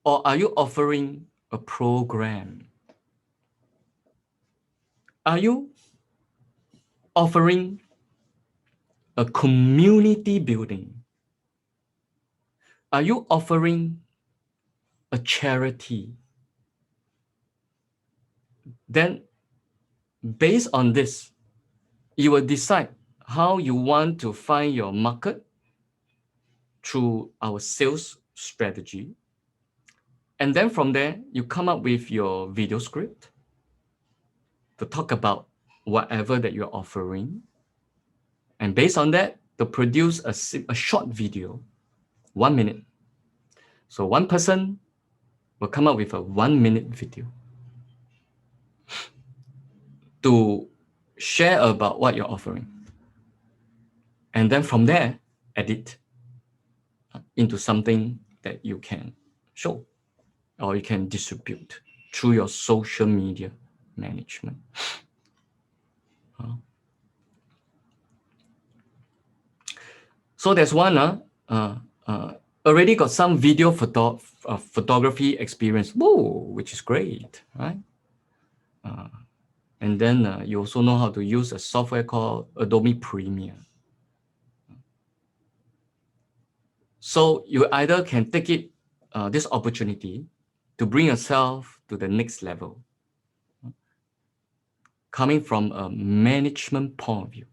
Or are you offering a program? Are you offering a community building? Are you offering a charity? Then, based on this, you will decide how you want to find your market through our sales strategy. And then from there, you come up with your video script to talk about whatever that you're offering. And based on that, to produce a short video, 1 minute. So one person will come up with a 1 minute video to share about what you're offering. And then from there, edit into something that you can show or you can distribute through your social media management. So there's one already got some video photography experience, which is great, right? And then you also know how to use a software called Adobe Premiere. So you either can take it this opportunity to bring yourself to the next level, coming from a management point of view.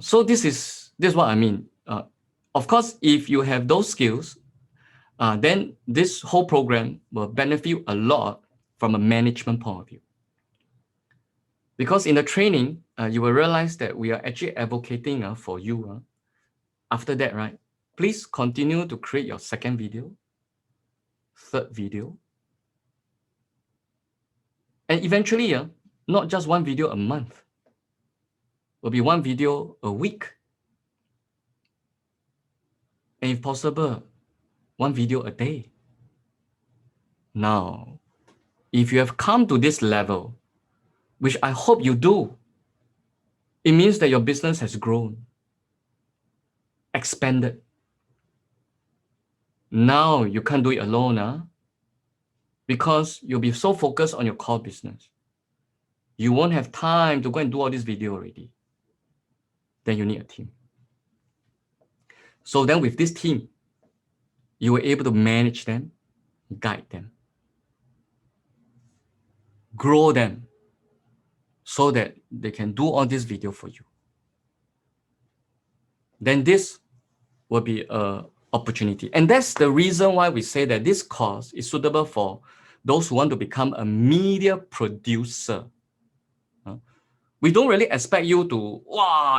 So this is what I mean. Of course, if you have those skills, then this whole program will benefit you a lot from a management point of view. Because in the training, you will realize that we are actually advocating for you. After that, right? Please continue to create your second video, third video, and eventually, not just one video a month, will be one video a week. And and if possible, 1 video a day. Now, if you have come to this level, which I hope you do, it means that your business has grown, expanded. Now you can't do it alone, because you'll be so focused on your core business. You won't have time to go and do all this video already. Then you need a team. So then with this team, you were able to manage them, guide them, grow them, so that they can do all this video for you. Then this will be an opportunity. And that's the reason why we say that this course is suitable for those who want to become a media producer. We don't really expect you to,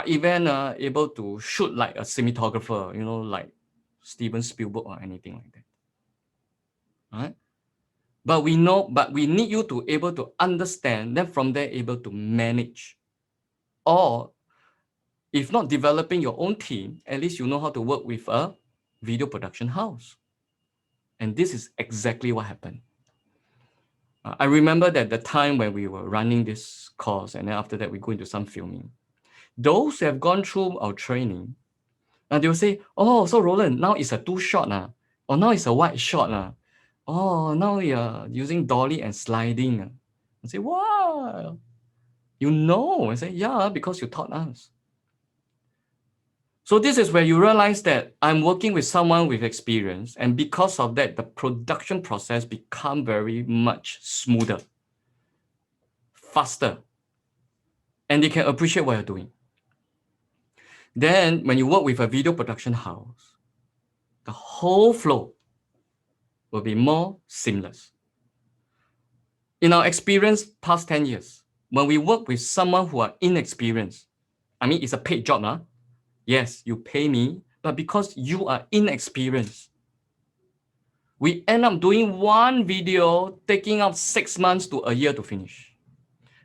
even able to shoot like a cinematographer, like Steven Spielberg or anything like that. Right? But we need you to able to understand, then from there able to manage. Or if not developing your own team, at least you know how to work with a video production house. And this is exactly what happened. I remember that the time when we were running this course, and then after that we go into some filming. Those who have gone through our training, they will say, oh, so Roland, now it's a 2-shot, or now it's a wide shot. Oh, now you're using dolly and sliding. I say, wow, you know? I say, yeah, because you taught us. So this is where you realize that I'm working with someone with experience, and because of that, the production process become very much smoother, faster, and they can appreciate what you're doing. Then when you work with a video production house, the whole flow will be more seamless. In our experience, past 10 years, when we work with someone who are inexperienced, I mean, it's a paid job. Yes, you pay me, but because you are inexperienced, we end up doing one video, taking up 6 months to a year to finish.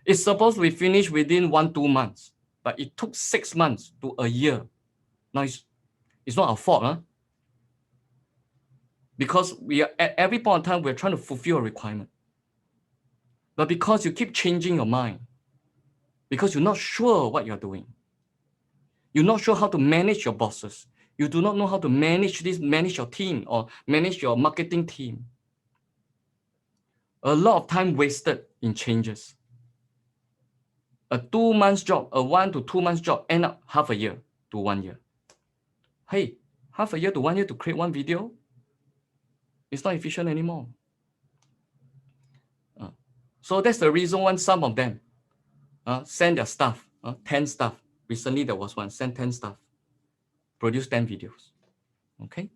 It's supposed to be finished within 1-2 months, but it took 6 months to a year. Now, it's not our fault, because we are at every point in time, we're trying to fulfill a requirement. But because you keep changing your mind, because you're not sure what you're doing, you're not sure how to manage your bosses, you do not know how to manage your team or manage your marketing team. A lot of time wasted in changes. A 2 months job, a 1 to 2 months job, end up half a year to 1 year. Hey, half a year to 1 year to create one video, it's not efficient anymore. So that's the reason why some of them send their staff, 10 staff. Recently there was one, send 10 staff, produce 10 videos. Okay.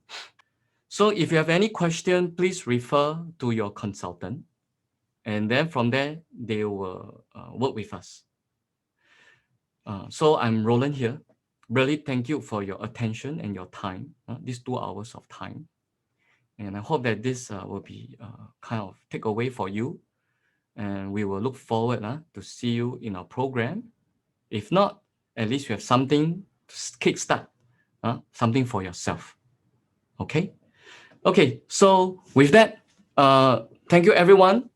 So if you have any question, please refer to your consultant. And then from there, they will work with us. So I'm Roland here. Really thank you for your attention and your time, these 2 hours of time. And I hope that this will be kind of takeaway for you. And we will look forward to see you in our program. If not, at least you have something to kickstart, something for yourself. Okay? Okay, so with that, thank you everyone,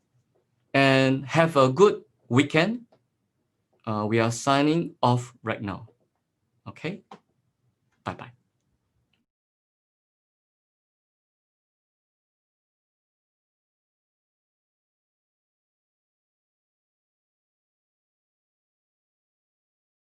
and have a good weekend. We are signing off right now. Okay? Bye-bye.